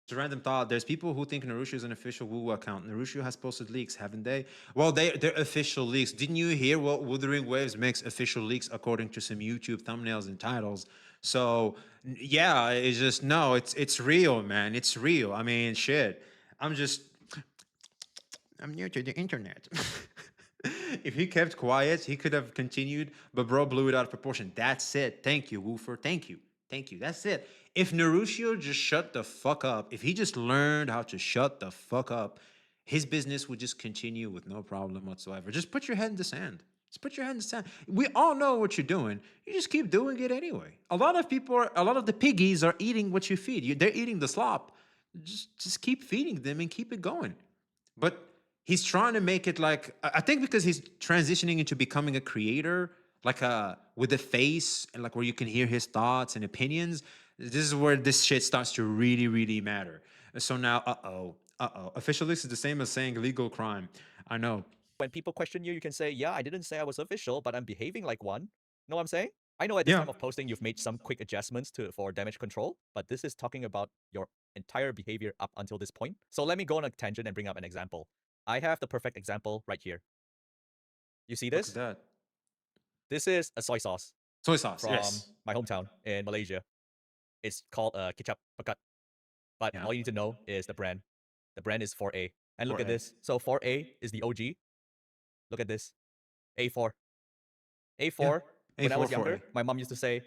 It's a random thought. There's people who think Naruto is an official Woo account. Naruto has posted leaks, haven't they? Well, they're official leaks. Didn't you hear what Wuthering Waves makes official leaks according to some YouTube thumbnails and titles? So yeah, it's just no, it's real, man. It's real. I mean, shit. I'm just I'm new to the internet. If he kept quiet, he could have continued, but bro blew it out of proportion. That's it. Thank you, Woofer. Thank you. Thank you. That's it. If Naruto just shut the fuck up, if he just learned how to shut the fuck up, his business would just continue with no problem whatsoever. Just put your head in the sand. Just put your head in the sand. We all know what you're doing. You just keep doing it anyway. A lot of people a lot of the piggies are eating what you feed. They're eating the slop. Just keep feeding them and keep it going. But he's trying to make it like I think because he's transitioning into becoming a creator, like with a face and like where you can hear his thoughts and opinions. This is where this shit starts to really, really matter. So now, official list is the same as saying legal crime. I know. when people question you, you can say, yeah, I didn't say I was official, but I'm behaving like one. Know what I'm saying? I know at this Yeah. time of posting, you've made some quick adjustments for damage control, but this is talking about your entire behavior up until this point. So let me go on a tangent and bring up an example. I have the perfect example right here. You see What's this? that? This is a soy sauce Soy sauce. from Yes. my hometown in Malaysia. It's called ketchup pekat. But Yeah. all you need to know is the brand. The brand is 4A. And look Or at A. this. So 4A is the OG. Look at this. A4. Yeah. A4, when I A4 was for younger, A. my mom used to say,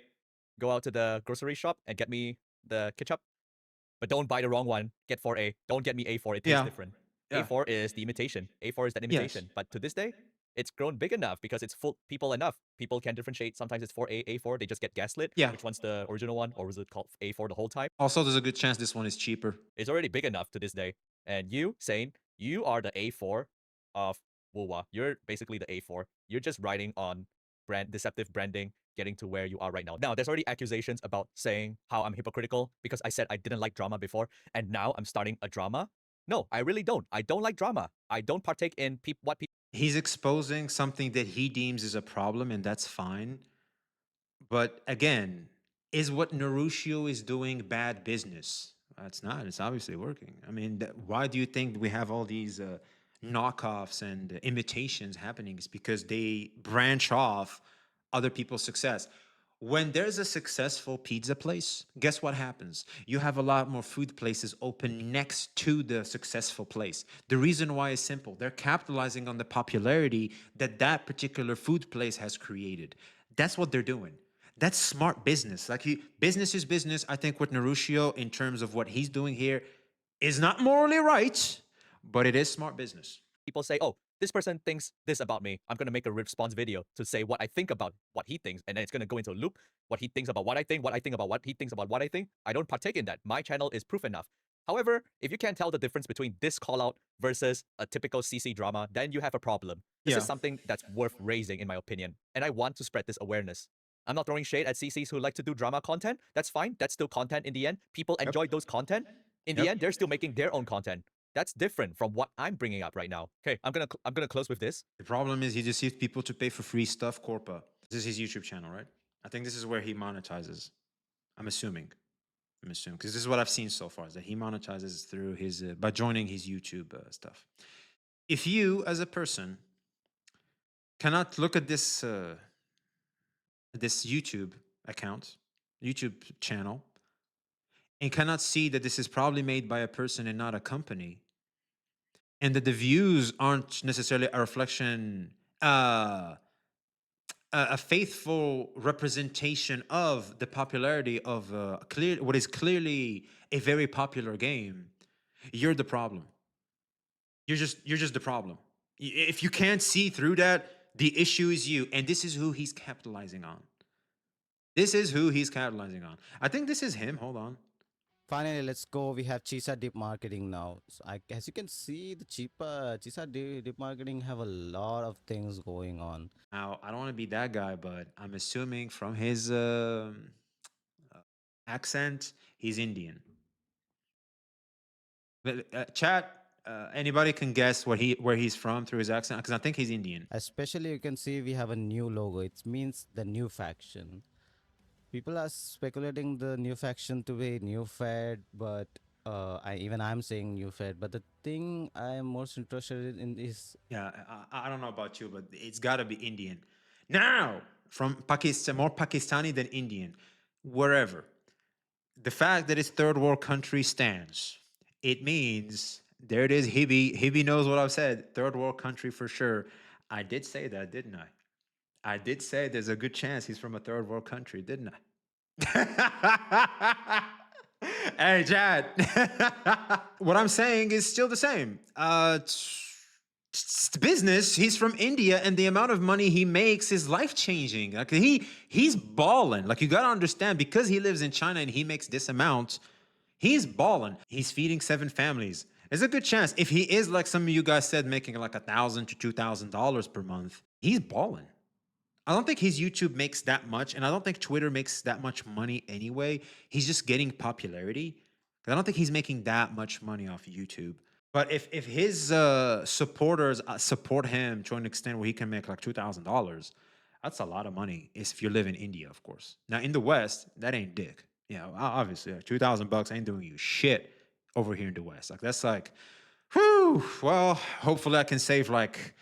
go out to the grocery shop and get me the ketchup, but don't buy the wrong one. Get 4A. Don't get me A4. It tastes Yeah. different. Yeah. A4 is the imitation. A4 is that Yes. imitation. But to this day, it's grown big enough because it's full people enough. People can differentiate. Sometimes it's 4A, A4. They just get gaslit. Yeah. Which one's the original one? Or was it called A4 the whole time? Also, there's a good chance this one is cheaper. It's already big enough to this day. And you, saying you are the A4 of wuwa. You're basically the A4. You're just riding on deceptive branding, getting to where you are right now. Now, there's already accusations about saying how I'm hypocritical because I said I didn't like drama before, and now I'm starting a drama. No, I really don't. I don't like drama. I don't partake in what people. He's exposing something that he deems is a problem, and that's fine. But again, is what Narushio is doing bad business? It's not. It's obviously working. I mean, why do you think we have all these knockoffs and imitations happening? It's because they branch off other people's success. When there's a successful pizza place, guess what happens? You have a lot more food places open next to the successful place. The reason why is simple. They're capitalizing on the popularity that that particular food place has created. That's what they're doing. That's smart business. Business is business. I think with Narushio, in terms of what he's doing here, is not morally right, but it is smart business. People say, oh, this person thinks this about me. I'm going to make a response video to say what I think about what he thinks. And then it's going to go into a loop. What he thinks about what I think, what I think about what he thinks about what I think. I don't partake in that. My channel is proof enough. However, if you can't tell the difference between this call out versus a typical CC drama, then you have a problem. This is Yeah. something that's worth raising, in my opinion. And I want to spread this awareness. I'm not throwing shade at CCs who like to do drama content. That's fine. That's still content in the end. People Yep. enjoy those content. In the Yep. end, they're still making their own content. That's different from what I'm bringing up right now. Okay, I'm gonna close with this. The problem is he deceives people to pay for free stuff. Corpa. This is his YouTube channel, right? I think this is where he monetizes. I'm assuming. Because this is what I've seen so far is that he monetizes through his by joining his YouTube stuff. If you, as a person, cannot look at this YouTube account, YouTube channel, and cannot see that this is probably made by a person and not a company, and that the views aren't necessarily a reflection, a faithful representation of the popularity of what is clearly a very popular game, you're the problem. You're just the problem. If you can't see through that, the issue is you, and this is who he's capitalizing on. This is who he's capitalizing on. I think this is him. Hold on. Finally, let's go. We have Chisa Dip Marketing now. So as you can see, the cheaper Chisa Dip Marketing have a lot of things going on. Now, I don't want to be that guy, but I'm assuming from his accent, he's Indian. Chat, anybody can guess where he's from through his accent? Because I think he's Indian. Especially, you can see we have a new logo. It means the new faction. People are speculating the new faction to be new Fed, but I'm saying new Fed. But the thing I am most interested in is Yeah, I don't know about you, but it's got to be Indian. Now, from Pakistan, more Pakistani than Indian, wherever. The fact that it's third world country stands. It means there it is. Hibby knows what I've said. Third world country for sure. I did say that, didn't I? I did say there's a good chance he's from a third world country, didn't I? Hey, Chad. What I'm saying is still the same. It's business. He's from India, and the amount of money he makes is life changing. Like he's balling. Like you gotta understand, because he lives in China and he makes this amount, he's balling. He's feeding 7 families. There's a good chance if he is like some of you guys said, making like $1,000 to $2,000 per month, he's balling. I don't think his YouTube makes that much, and I don't think Twitter makes that much money anyway. He's just getting popularity. I don't think he's making that much money off YouTube. But if his supporters support him to an extent where he can make like $2,000, that's a lot of money. If you live in India, of course. Now in the West, that ain't dick. Yeah, obviously, like $2,000 ain't doing you shit over here in the West. Like that's like, whew. Well, hopefully I can save like,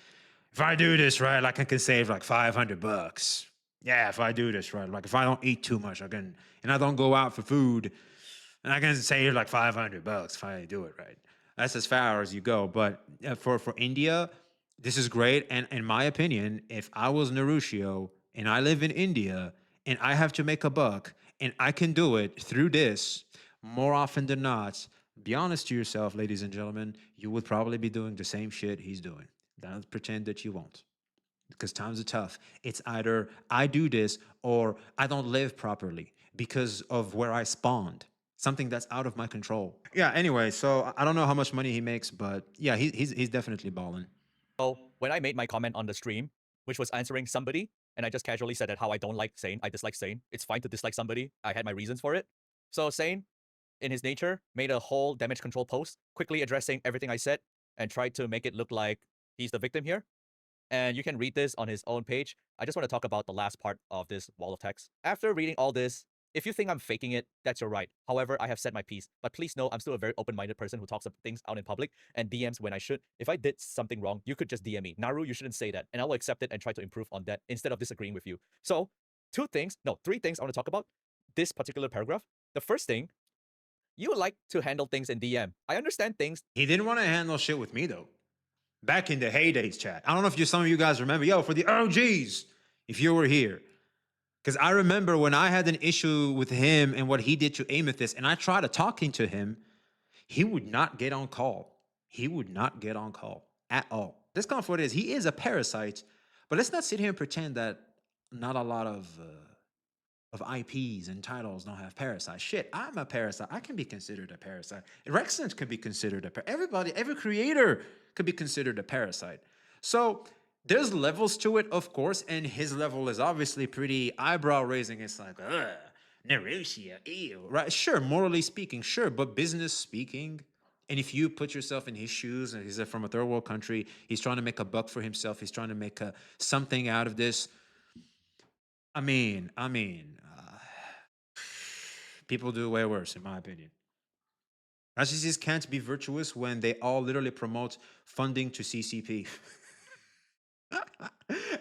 if I do this right, like I can save like $500. Yeah, if I do this right, like if I don't eat too much, I can, and I don't go out for food, and I can save like $500 if I do it right. That's as far as you go. But for India, this is great. And in my opinion, if I was Narushio and I live in India and I have to make a buck and I can do it through this, more often than not, be honest to yourself, ladies and gentlemen, you would probably be doing the same shit he's doing. Don't pretend that you won't, because times are tough. It's either I do this or I don't live properly because of where I spawned. Something that's out of my control. Yeah. Anyway, so I don't know how much money he makes, but yeah, he's definitely balling. So when I made my comment on the stream, which was answering somebody, and I just casually said that how I don't like Sane, I dislike Sane. It's fine to dislike somebody. I had my reasons for it. So Sane, in his nature, made a whole damage control post, quickly addressing everything I said, and tried to make it look like he's the victim here. And you can read this on his own page. I just want to talk about the last part of this wall of text. After reading all this, if you think I'm faking it, that's your right. However, I have said my piece. But please know I'm still a very open-minded person who talks about things out in public and DMs when I should. If I did something wrong, you could just DM me. Naru, you shouldn't say that. And I will accept it and try to improve on that instead of disagreeing with you. So three things I want to talk about this particular paragraph. The first thing, you like to handle things in DM. I understand things. He didn't want to handle shit with me though. Back in the heydays, chat. I don't know if some of you guys remember. Yo, for the OGs, if you were here. Because I remember when I had an issue with him and what he did to Amethyst, and I tried to talking to him, he would not get on call. He would not get on call at all. This kind of what it is. He is a parasite, but let's not sit here and pretend that not a lot of IPs and titles don't have parasites. Shit, I'm a parasite. I can be considered a parasite. Rexant could be considered a everybody, every creator could be considered a parasite. So there's levels to it, of course, and his level is obviously pretty eyebrow raising. It's like, Nerusia, ew, right? Sure, morally speaking, sure, but business speaking, and if you put yourself in his shoes, and he's from a third world country, he's trying to make a buck for himself, he's trying to make something out of this. I mean, people do way worse, in my opinion. Narcissists can't be virtuous when they all literally promote funding to CCP.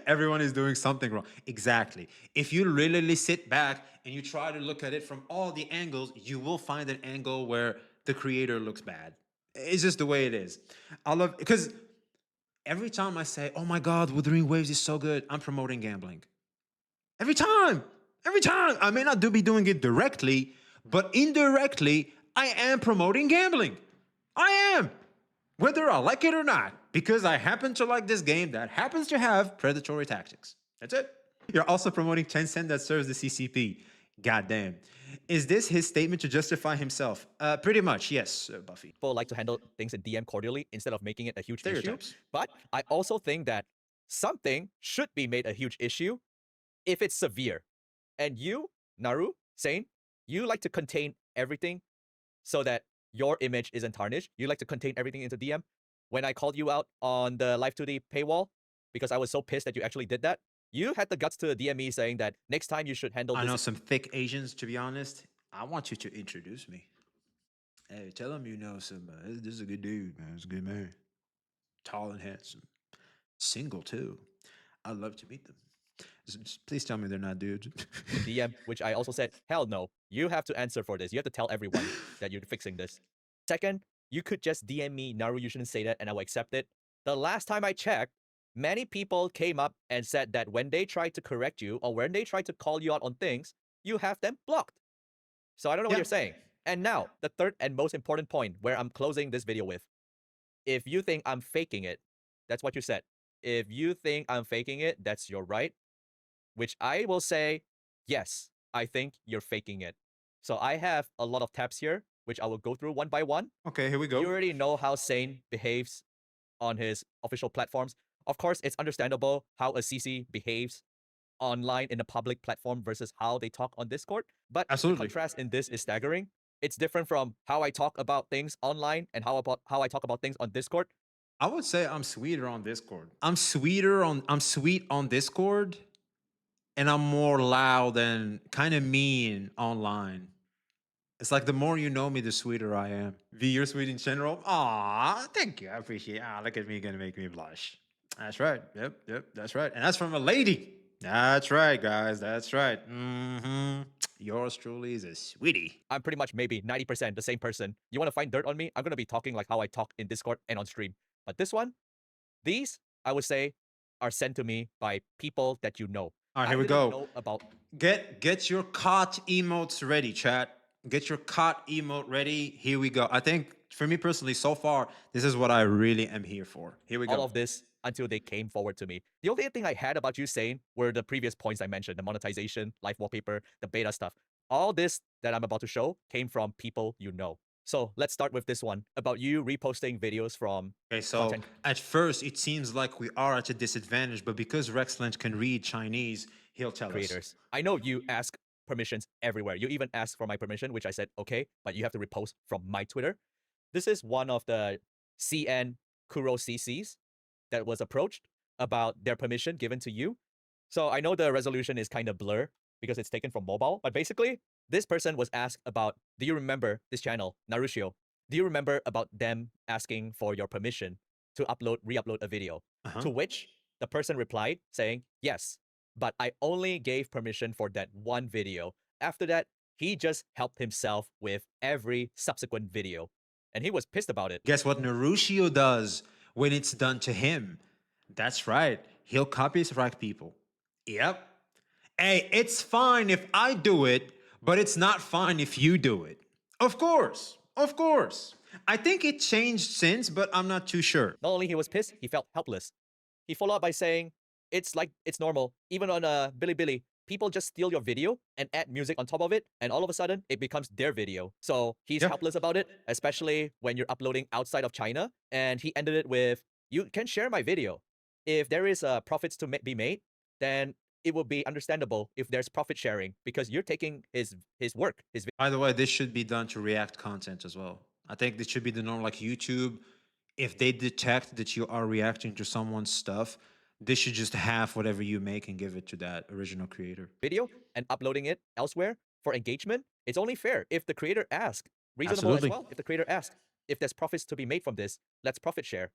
Everyone is doing something wrong. Exactly. If you literally sit back and you try to look at it from all the angles, you will find an angle where the creator looks bad. It's just the way it is. I love, because every time I say, oh my God, Wuthering Waves is so good, I'm promoting gambling. Every time. I may not be doing it directly, but indirectly, I am promoting gambling. I am. Whether I like it or not, because I happen to like this game that happens to have predatory tactics. That's it. You're also promoting Tencent that serves the CCP. Goddamn. Is this his statement to justify himself? Pretty much, yes, Buffy. People like to handle things in DM cordially instead of making it a huge issue. Stereotypes. But I also think that something should be made a huge issue if it's severe. And you, Naru, Sane, you like to contain everything so that your image isn't tarnished. You like to contain everything into DM. When I called you out on the Live 2D paywall, because I was so pissed that you actually did that, you had the guts to DM me saying that next time you should handle I this. know some thick Asians, to be honest. I want you to introduce me. Hey, tell them you know some. This is a good dude, man. He's a good man. Tall and handsome. Single, too. I'd love to meet them. Please tell me they're not dudes. DM, which I also said, hell no. You have to answer for this. You have to tell everyone that you're fixing this. Second, you could just DM me, Naru, you shouldn't say that, and I will accept it. The last time I checked, many people came up and said that when they try to correct you or when they try to call you out on things, you have them blocked. So I don't know what you're saying. And now, the third and most important point where I'm closing this video with. If you think I'm faking it, that's what you said. If you think I'm faking it, that's your right. Which I will say, yes, I think you're faking it. So I have a lot of tabs here, which I will go through one by one. Okay, here we go. You already know how Sane behaves on his official platforms. Of course, it's understandable how a CC behaves online in a public platform versus how they talk on Discord. But Absolutely. the contrast in this is staggering. It's different from how I talk about things online and how I talk about things on Discord. I would say I'm sweeter on Discord. I'm sweet on Discord, and I'm more loud and kind of mean online. It's like the more you know me, the sweeter I am. V, you're sweet in general. Aw, thank you. I appreciate it. Look at me, gonna make me blush. That's right. Yep, that's right. And that's from a lady. That's right, guys. That's right. Yours truly is a sweetie. I'm pretty much maybe 90% the same person. You want to find dirt on me? I'm going to be talking like how I talk in Discord and on stream. But this one, these, I would say, are sent to me by people that you know. All right, here we go. Get your cot emotes ready, chat. Get your cot emote ready. Here we go. I think for me personally, so far, this is what I really am here for. Here we go. All of this until they came forward to me. The only thing I had about you saying were the previous points I mentioned, the monetization, live wallpaper, the beta stuff. All this that I'm about to show came from people you know. So let's start with this one about you reposting videos from content. At first it seems like we are at a disadvantage, but because Rexland can read Chinese, he'll tell creators. I know you ask permissions everywhere. You even ask for my permission, which I said, okay, but you have to repost from my Twitter. This is one of the CN Kuro CCs that was approached about their permission given to you. So I know the resolution is kind of blur because it's taken from mobile, but basically this person was asked about, do you remember this channel, Narushio? Do you remember about them asking for your permission to re-upload a video? To which the person replied saying, yes, but I only gave permission for that one video. After that, he just helped himself with every subsequent video. And he was pissed about it. Guess what Narushio does when it's done to him? That's right. He'll copyright people. Yep. Hey, it's fine if I do it, but it's not fine if you do it. Of course. Of course. I think it changed since, but I'm not too sure. Not only he was pissed, he felt helpless. He followed up by saying, it's like, it's normal. Even on Bilibili, people just steal your video and add music on top of it, and all of a sudden, it becomes their video. So he's Yeah. helpless about it, especially when you're uploading outside of China. And he ended it with, you can share my video. If there is profits to be made, then it will be understandable if there's profit sharing because you're taking his work, his By the way, this should be done to React content as well. I think this should be the norm, like YouTube. If they detect that you are reacting to someone's stuff, they should just have whatever you make and give it to that original creator. video and uploading it elsewhere for engagement. It's only fair if the creator asks. Reasonable Absolutely. as well. If the creator asks, if there's profits to be made from this, let's profit share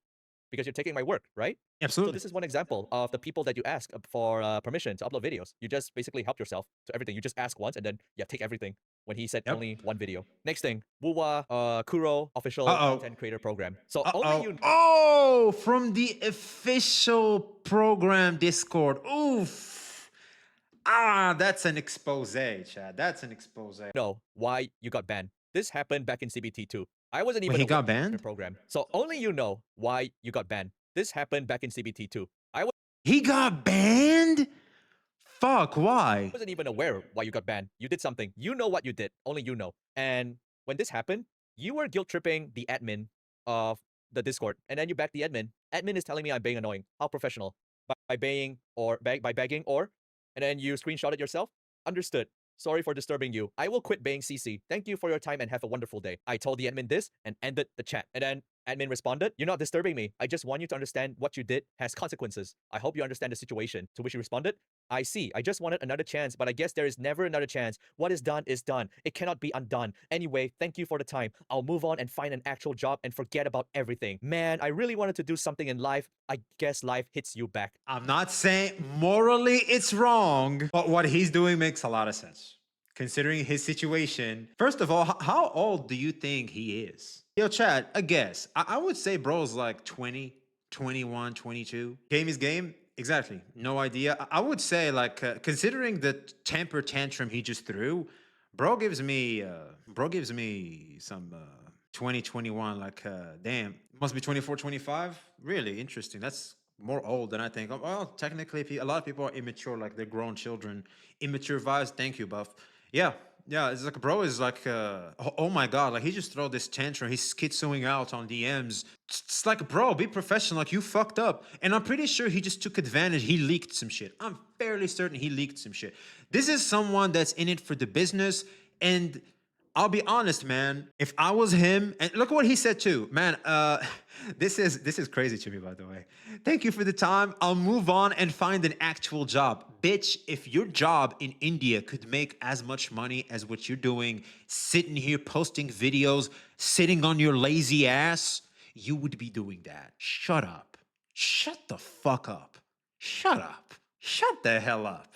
because you're taking my work, right? So Absolutely. this is one example of the people that you ask for permission to upload videos. You just basically help yourself to everything. You just ask once and then take everything when he said Yep. only one video. Next thing, wuwa Kuro official Uh-oh. content creator program. So Uh-oh. only you Oh, from the official program Discord. Oof. Ah, that's an expose, Chad. That's an expose. know why you got banned. This happened back in CBT2. I wasn't Wait, even he aware got of the banned? program. So only you know why you got banned. This happened back in CBT2. I He got banned? Fuck, why? wasn't even aware why you got banned. You did something. You know what you did. Only you know. And when this happened, you were guilt tripping the admin of the Discord, and then you back the admin. Admin is telling me I'm being annoying. How professional? By begging or by begging or, and then you screenshot it yourself. Understood. Sorry for disturbing you. I will quit being CC. Thank you for your time and have a wonderful day. I told the admin this and ended the chat. And then admin responded, you're not disturbing me. I just want you to understand what you did has consequences. I hope you understand the situation. To which he responded, I see. I just wanted another chance, but I guess there is never another chance. What is done is done. It cannot be undone. Anyway, thank you for the time. I'll move on and find an actual job and forget about everything. Man, I really wanted to do something in life. I guess life hits you back. I'm not saying morally it's wrong, but what he's doing makes a lot of sense. Considering his situation. First of all, how old do you think he is? Yo, Chad, a guess. I would say bro's like 20, 21, 22. Game is game? Exactly. No idea. I would say, like, considering the temper tantrum he just threw, bro gives me some 2021, like, damn, must be 24, 25. Really interesting. That's more old than I think. Well, technically, a lot of people are immature, like they're grown children. Immature vibes. Thank you, Buff. Yeah, it's like bro is like, oh my god, like he just throw this tantrum. He's schizoing out on DMs. It's like, bro, be professional. Like you fucked up, and I'm pretty sure he just took advantage. He leaked some shit. I'm fairly certain he leaked some shit. This is someone that's in it for the business, and I'll be honest, man. If I was him, and look what he said too, man. This is crazy to me, by the way. Thank you for the time. I'll move on and find an actual job, bitch. If your job in India could make as much money as what you're doing, sitting here posting videos, sitting on your lazy ass, you would be doing that. Shut up. Shut the fuck up. Shut up. Shut the hell up.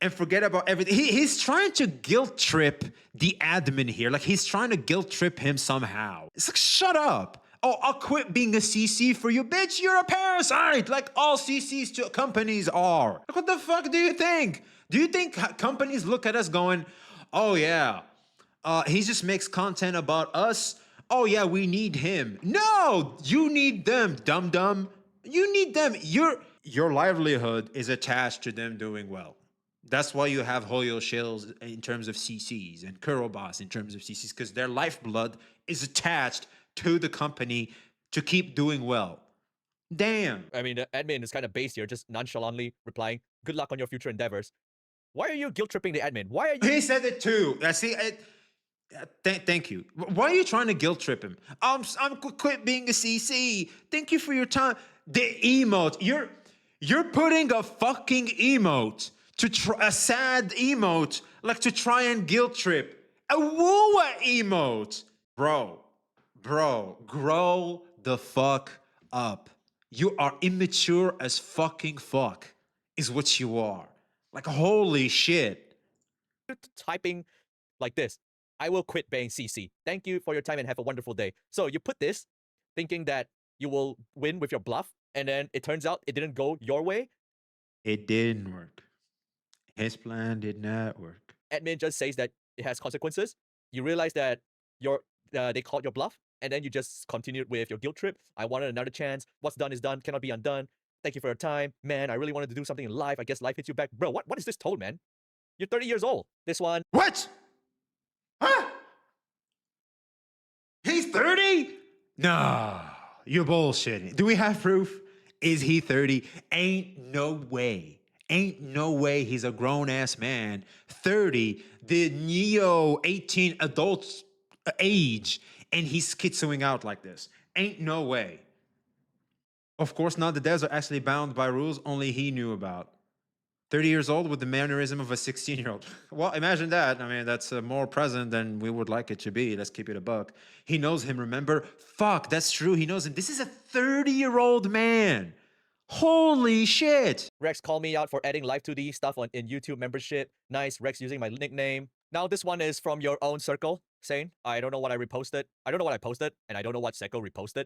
And forget about everything. He's trying to guilt trip the admin here. Like he's trying to guilt trip him somehow. It's like, shut up. Oh, I'll quit being a CC for you, bitch. You're a parasite. Like all CCs to companies are. Like, what the fuck do you think? Do you think companies look at us going, oh yeah, he just makes content about us? Oh yeah, we need him. No, you need them, dum dum. You need them. Your livelihood is attached to them doing well. That's why you have Hoyo Shills in terms of CCs and Kurobas in terms of CCs, because their lifeblood is attached to the company to keep doing well. Damn. I mean, the admin is kind of base here, just nonchalantly replying, good luck on your future endeavors. Why are you guilt tripping the admin? Why are you? He said it too. See, thank you. Why are you trying to guilt trip him? I'm quit being a CC. Thank you for your time. The emote. You're putting a fucking emote a sad emote, like to try and guilt trip. A wuwa emote. Bro, grow the fuck up. You are immature as fucking fuck. is what you are. Like, holy shit. typing like this: I will quit being CC. Thank you for your time and have a wonderful day. So you put this thinking that you will win with your bluff, and then it turns out it didn't go your way. It didn't work. His plan did not work. Admin just says that it has consequences. You realize that they called your bluff, and then you just continued with your guilt trip. I wanted another chance. What's done is done, cannot be undone. Thank you for your time. Man, I really wanted to do something in life. I guess life hits you back. Bro, what is this told, man? You're 30 years old. This one. What? Huh? He's 30? No, you're bullshitting. Do we have proof? Is he 30? Ain't no way. Ain't no way he's a grown ass man. 30, the neo 18 adult age, and he's schizoing out like this. Ain't no way. Of course not. The devs are actually bound by rules only he knew about. 30 years old with the mannerism of a 16-year-old. Well, imagine that. I mean, that's more present than we would like it to be. Let's keep it a buck. He knows him, remember? Fuck, that's true. He knows him. This is a 30-year-old man. Holy shit. Rex called me out for adding live 2D stuff in YouTube membership. Nice, Rex using my nickname. Now this one is from your own circle, saying, I don't know what I reposted. I don't know what I posted, and I don't know what Seko reposted.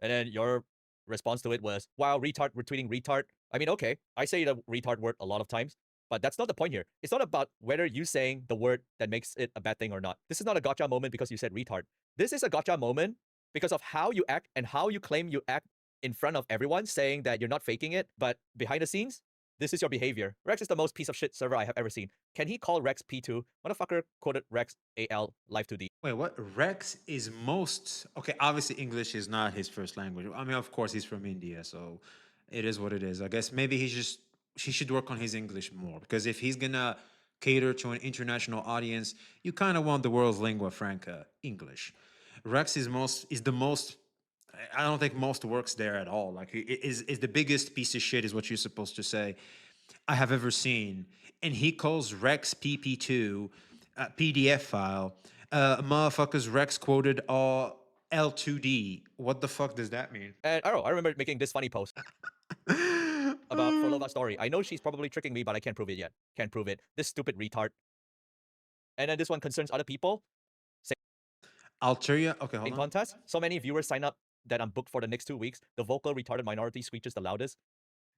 And then your response to it was, wow, retard retweeting retard. I mean, okay, I say the retard word a lot of times, but that's not the point here. It's not about whether you saying the word that makes it a bad thing or not. This is not a gotcha moment because you said retard. This is a gotcha moment because of how you act and how you claim you act in front of everyone, saying that you're not faking it, but behind the scenes, this is your behavior. Rex is the most piece of shit server I have ever seen. Can he call Rex P2? Motherfucker quoted Rex AL Live 2D. Wait, what? Rex is most... Okay, obviously English is not his first language. I mean, of course, he's from India, so it is what it is. I guess maybe he should work on his English more, because if he's gonna cater to an international audience, you kind of want the world's lingua franca, English. Rex is the most... I don't think most works there at all. Like, is the biggest piece of shit, is what you're supposed to say, I have ever seen. And he calls Rex PP2 PDF file. Motherfuckers Rex quoted L2D. What the fuck does that mean? And I remember making this funny post about Frolova's story. I know she's probably tricking me, but I can't prove it yet. Can't prove it. This stupid retard. And then this one concerns other people. Alturia? Okay, hold In on. contest, so many viewers sign up that I'm booked for the next 2 weeks. The vocal retarded minority screeches the loudest.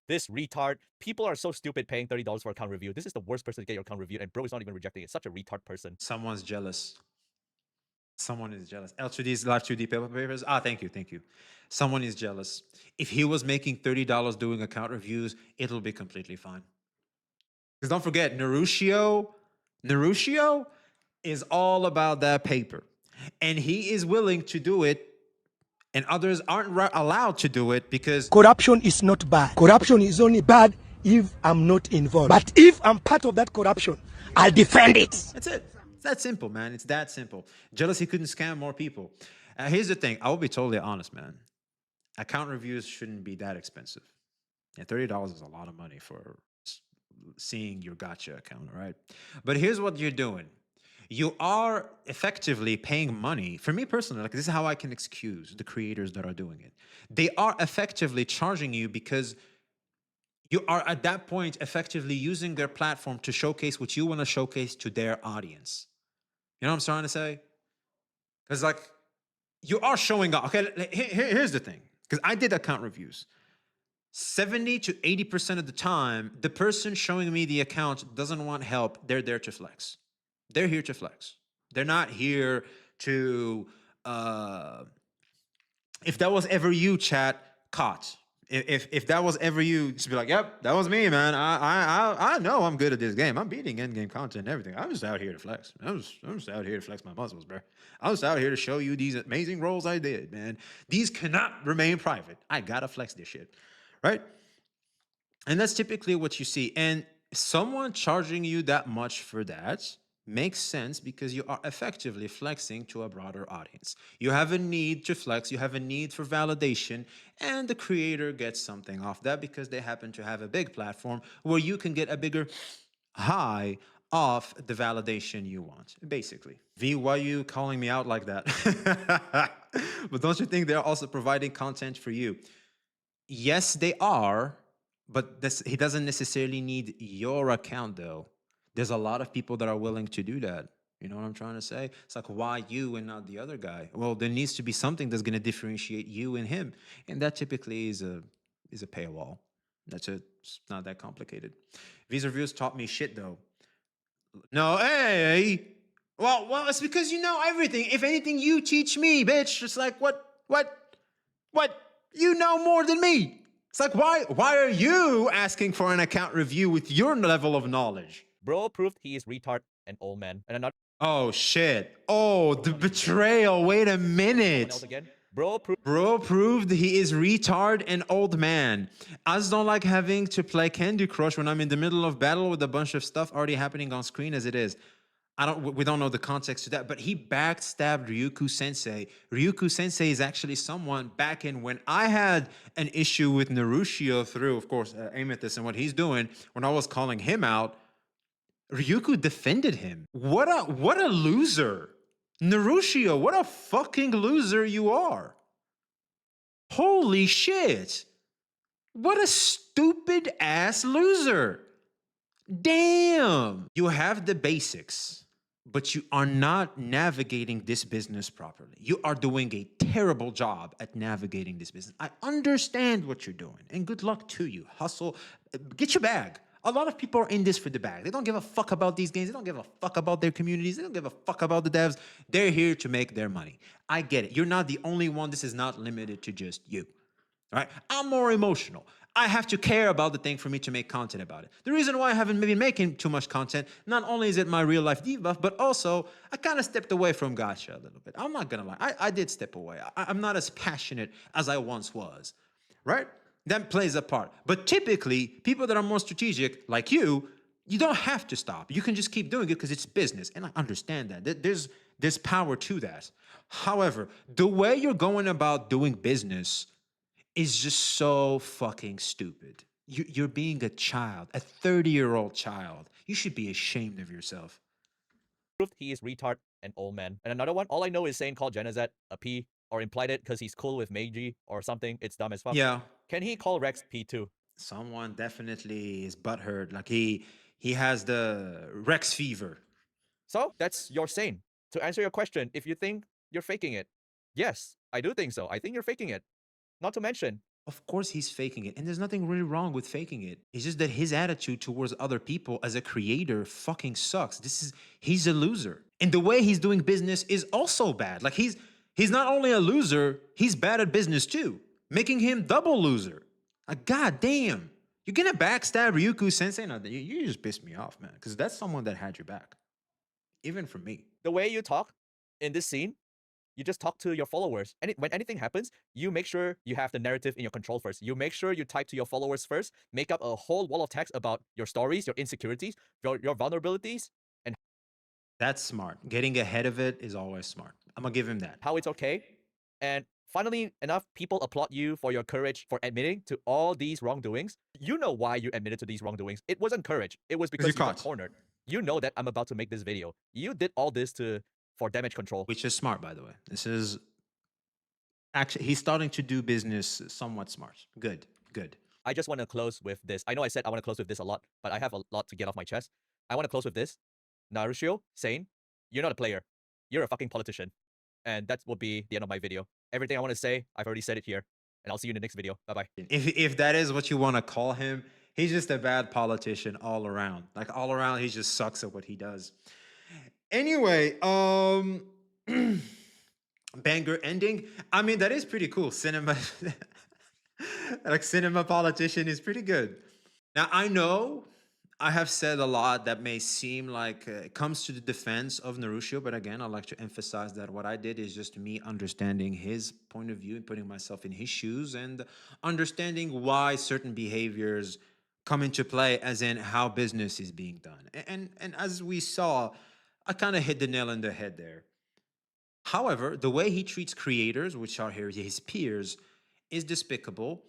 This retard. People are so stupid paying $30 for account review. This is the worst person to get your account reviewed, and bro is not even rejecting it. Such a retard person. Someone's jealous. Someone is jealous. L2D's live 2D paper papers. Ah, thank you, thank you. Someone is jealous. If he was making $30 doing account reviews, it'll be completely fine. Because don't forget, Narushio is all about that paper. And he is willing to do it, and others aren't allowed to do it because... Corruption is not bad. Corruption is only bad if I'm not involved. But if I'm part of that corruption, I'll defend it. That's it. It's that simple, man. It's that simple. Jealousy couldn't scam more people. Here's the thing. I will be totally honest, man. Account reviews shouldn't be that expensive. And $30 is a lot of money for seeing your gotcha account, right? But here's what you're doing. You are effectively paying money. For me personally, like, this is how I can excuse the creators that are doing it. They are effectively charging you because you are at that point effectively using their platform to showcase what you want to showcase to their audience. You know what I'm trying to say? Because, like, you are showing up. Okay, here's the thing. Because I did account reviews. 70 to 80% of the time, the person showing me the account doesn't want help. They're there to flex. They're here to flex. They're not here to... if that was ever you, chat, caught. If that was ever you, just be like, yep, that was me, man. I know I'm good at this game. I'm beating endgame content and everything. I'm just out here to flex. I'm just out here to flex my muscles, bro. I'm just out here to show you these amazing roles I did, man. These cannot remain private. I gotta flex this shit, right? And that's typically what you see. And someone charging you that much for that makes sense because you are effectively flexing to a broader audience. You have a need to flex, you have a need for validation, and the creator gets something off that because they happen to have a big platform where you can get a bigger high off the validation you want, basically. V, why are you calling me out like that? But don't you think they're also providing content for you? Yes, they are, But he doesn't necessarily need your account though. There's a lot of people that are willing to do that. You know what I'm trying to say? It's like, why you and not the other guy? Well, there needs to be something that's going to differentiate you and him, and that typically is a paywall. That's it. It's not that complicated. Visa reviews taught me shit though. No, hey. Well, it's because you know everything. If anything, you teach me, bitch. It's like what? You know more than me. It's like why are you asking for an account review with your level of knowledge? Bro proved he is retard and old man. And another Oh shit. Oh, the betrayal. Wait a one else minute. again. Bro proved Bro proved he is retard and old man. I just don't like having to play Candy Crush when I'm in the middle of battle with a bunch of stuff already happening on screen as it is. We don't know the context to that, but he backstabbed Ryuku Sensei. Ryuku Sensei is actually someone back in when I had an issue with Narushio through, of course, Amethyst and what he's doing. When I was calling him out, Ryuku defended him. What a loser. Narushio, what a fucking loser you are. Holy shit. What a stupid ass loser. Damn. You have the basics, but you are not navigating this business properly. You are doing a terrible job at navigating this business. I understand what you're doing, and good luck to you. Hustle, get your bag. A lot of people are in this for the bag. They don't give a fuck about these games. They don't give a fuck about their communities. They don't give a fuck about the devs. They're here to make their money. I get it. You're not the only one. This is not limited to just you. All right, I'm more emotional. I have to care about the thing for me to make content about it. The reason why I haven't been making too much content, not only is it my real life debuff, but also I kind of stepped away from gacha a little bit. I'm not gonna lie, I did step away. I'm not as passionate as I once was, right? That plays a part. But typically, people that are more strategic, like you don't have to stop. You can just keep doing it because it's business, and I understand that. There's power to that. However, the way you're going about doing business is just so fucking stupid. You're being a child, a 30-year-old child. You should be ashamed of yourself. proved he is retard and old man. And another one, all I know is saying call Genazet a P or implied it because he's cool with Meiji or something. It's dumb as fuck. Yeah, Can he call Rex P too? someone definitely is butthurt. Like he has the Rex fever. So that's your saying. To answer your question, if you think you're faking it, yes, I do think so. I think you're faking it. Not to mention, Of course he's faking it, and there's nothing really wrong with faking it. It's just that his attitude towards other people as a creator fucking sucks. He's a loser. And the way he's doing business is also bad. Like he's not only a loser, he's bad at business too, making him double loser. Like god damn. You're gonna backstab Ryuku Sensei? No, you just pissed me off, man. Because that's someone that had your back. Even for me. the way you talk in this scene, you just talk to your followers. And when anything happens, you make sure you have the narrative in your control first. You make sure you type to your followers first, make up a whole wall of text about your stories, your insecurities, your vulnerabilities, and That's smart. Getting ahead of it is always smart. I'm gonna give him that. how it's okay. And finally, enough people applaud you for your courage for admitting to all these wrongdoings. You know why you admitted to these wrongdoings. It wasn't courage. It was because you're you got caught. cornered. You know that I'm about to make this video. You did all this for damage control. Which is smart, by the way. This is actually he's starting to do business somewhat smart. Good. I just want to close with this. I know I said I want to close with this a lot, but I have a lot to get off my chest. I want to close with this. Narushio saying, you're not a player. You're a fucking politician. And that will be the end of my video. Everything I want to say, I've already said it here. And I'll see you in the next video. Bye-bye. If that is what you want to call him, he's just a bad politician all around. Like all around, he just sucks at what he does. Anyway, banger ending. I mean, that is pretty cool. Cinema, like cinema politician is pretty good. Now I know I have said a lot that may seem like it comes to the defense of Narushio, but again, I like to emphasize that what I did is just me understanding his point of view and putting myself in his shoes and understanding why certain behaviors come into play, as in how business is being done. And as we saw, I kind of hit the nail on the head there. However, the way he treats creators, which are his peers, is despicable.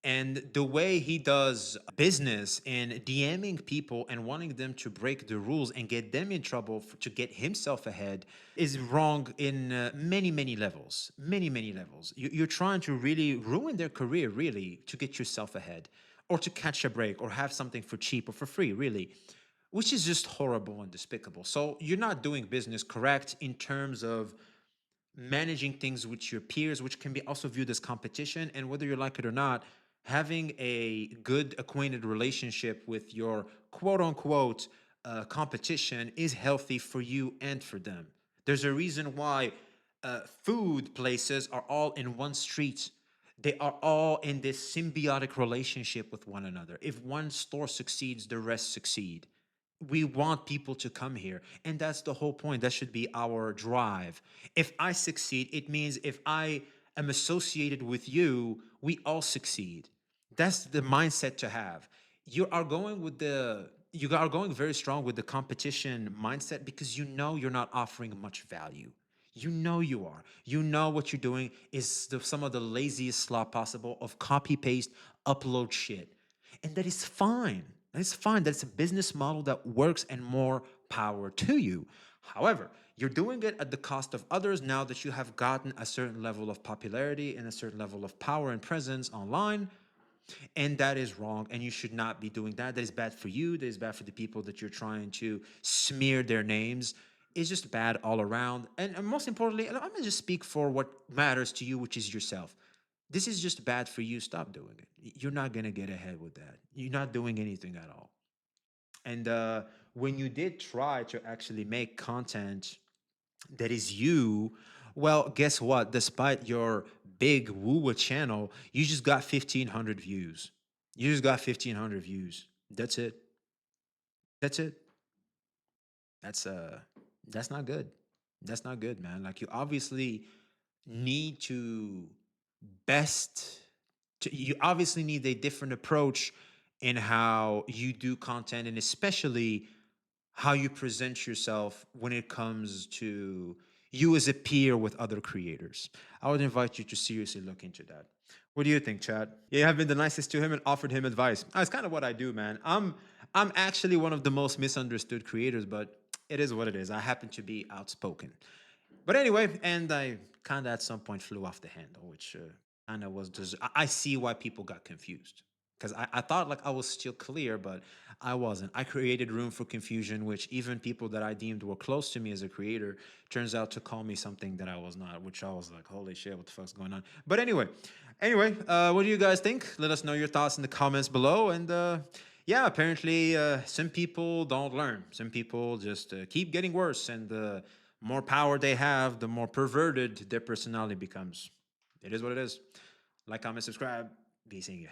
And the way he does business in DMing people and wanting them to break the rules and get them in trouble to get himself ahead is wrong in many levels. Many levels. You're trying to really ruin their career, really, to get yourself ahead. or to catch a break or have something for cheap or for free, really, which is just horrible and despicable. So you're not doing business correct in terms of managing things with your peers, which can be also viewed as competition. And whether you like it or not, having a good acquainted relationship with your quote unquote competition is healthy for you and for them. There's a reason why food places are all in one street. They are all in this symbiotic relationship with one another. If one store succeeds, the rest succeed. We want people to come here, and that's the whole point. That should be our drive. If I succeed, it means if I am associated with you, we all succeed. That's the mindset to have. You are going very strong with the competition mindset because you know you're not offering much value. You know you are. You know what you're doing is some of the laziest slop possible of copy paste, upload shit. And that is fine. That is fine. That's a business model that works, and more power to you. However, you're doing it at the cost of others now that you have gotten a certain level of popularity and a certain level of power and presence online. And that is wrong. And you should not be doing that. That is bad for you. That is bad for the people that you're trying to smear their names. It's just bad all around. And most importantly, I'm going to just speak for what matters to you, which is yourself. This is just bad for you. Stop doing it. You're not going to get ahead with that. You're not doing anything at all. And when you did try to actually make content that is you, well, guess what? Despite your big wuwa channel, you just got 1,500 views. You just got 1,500 views. That's it. That's it. That's uh that's not good. That's not good, man. Like you obviously need to best you obviously need a different approach in how you do content, and especially how you present yourself when it comes to you as a peer with other creators. I would invite you to seriously look into that. What do you think, Chad? Yeah, I've been the nicest to him and offered him advice. It's kind of what I do, man. I'm actually one of the most misunderstood creators, but it is what it is. I happen to be outspoken. But anyway, and I kind of at some point flew off the handle, which kind of was just, I see why people got confused. Because I thought like I was still clear, but I wasn't. I created room for confusion, which even people that I deemed were close to me as a creator turns out to call me something that I was not, which I was like, holy shit, what the fuck's going on? But anyway, what do you guys think? Let us know your thoughts in the comments below. And yeah, apparently some people don't learn. Some people just keep getting worse, and the more power they have, the more perverted their personality becomes. It is what it is. Like, comment, subscribe. Be seeing you.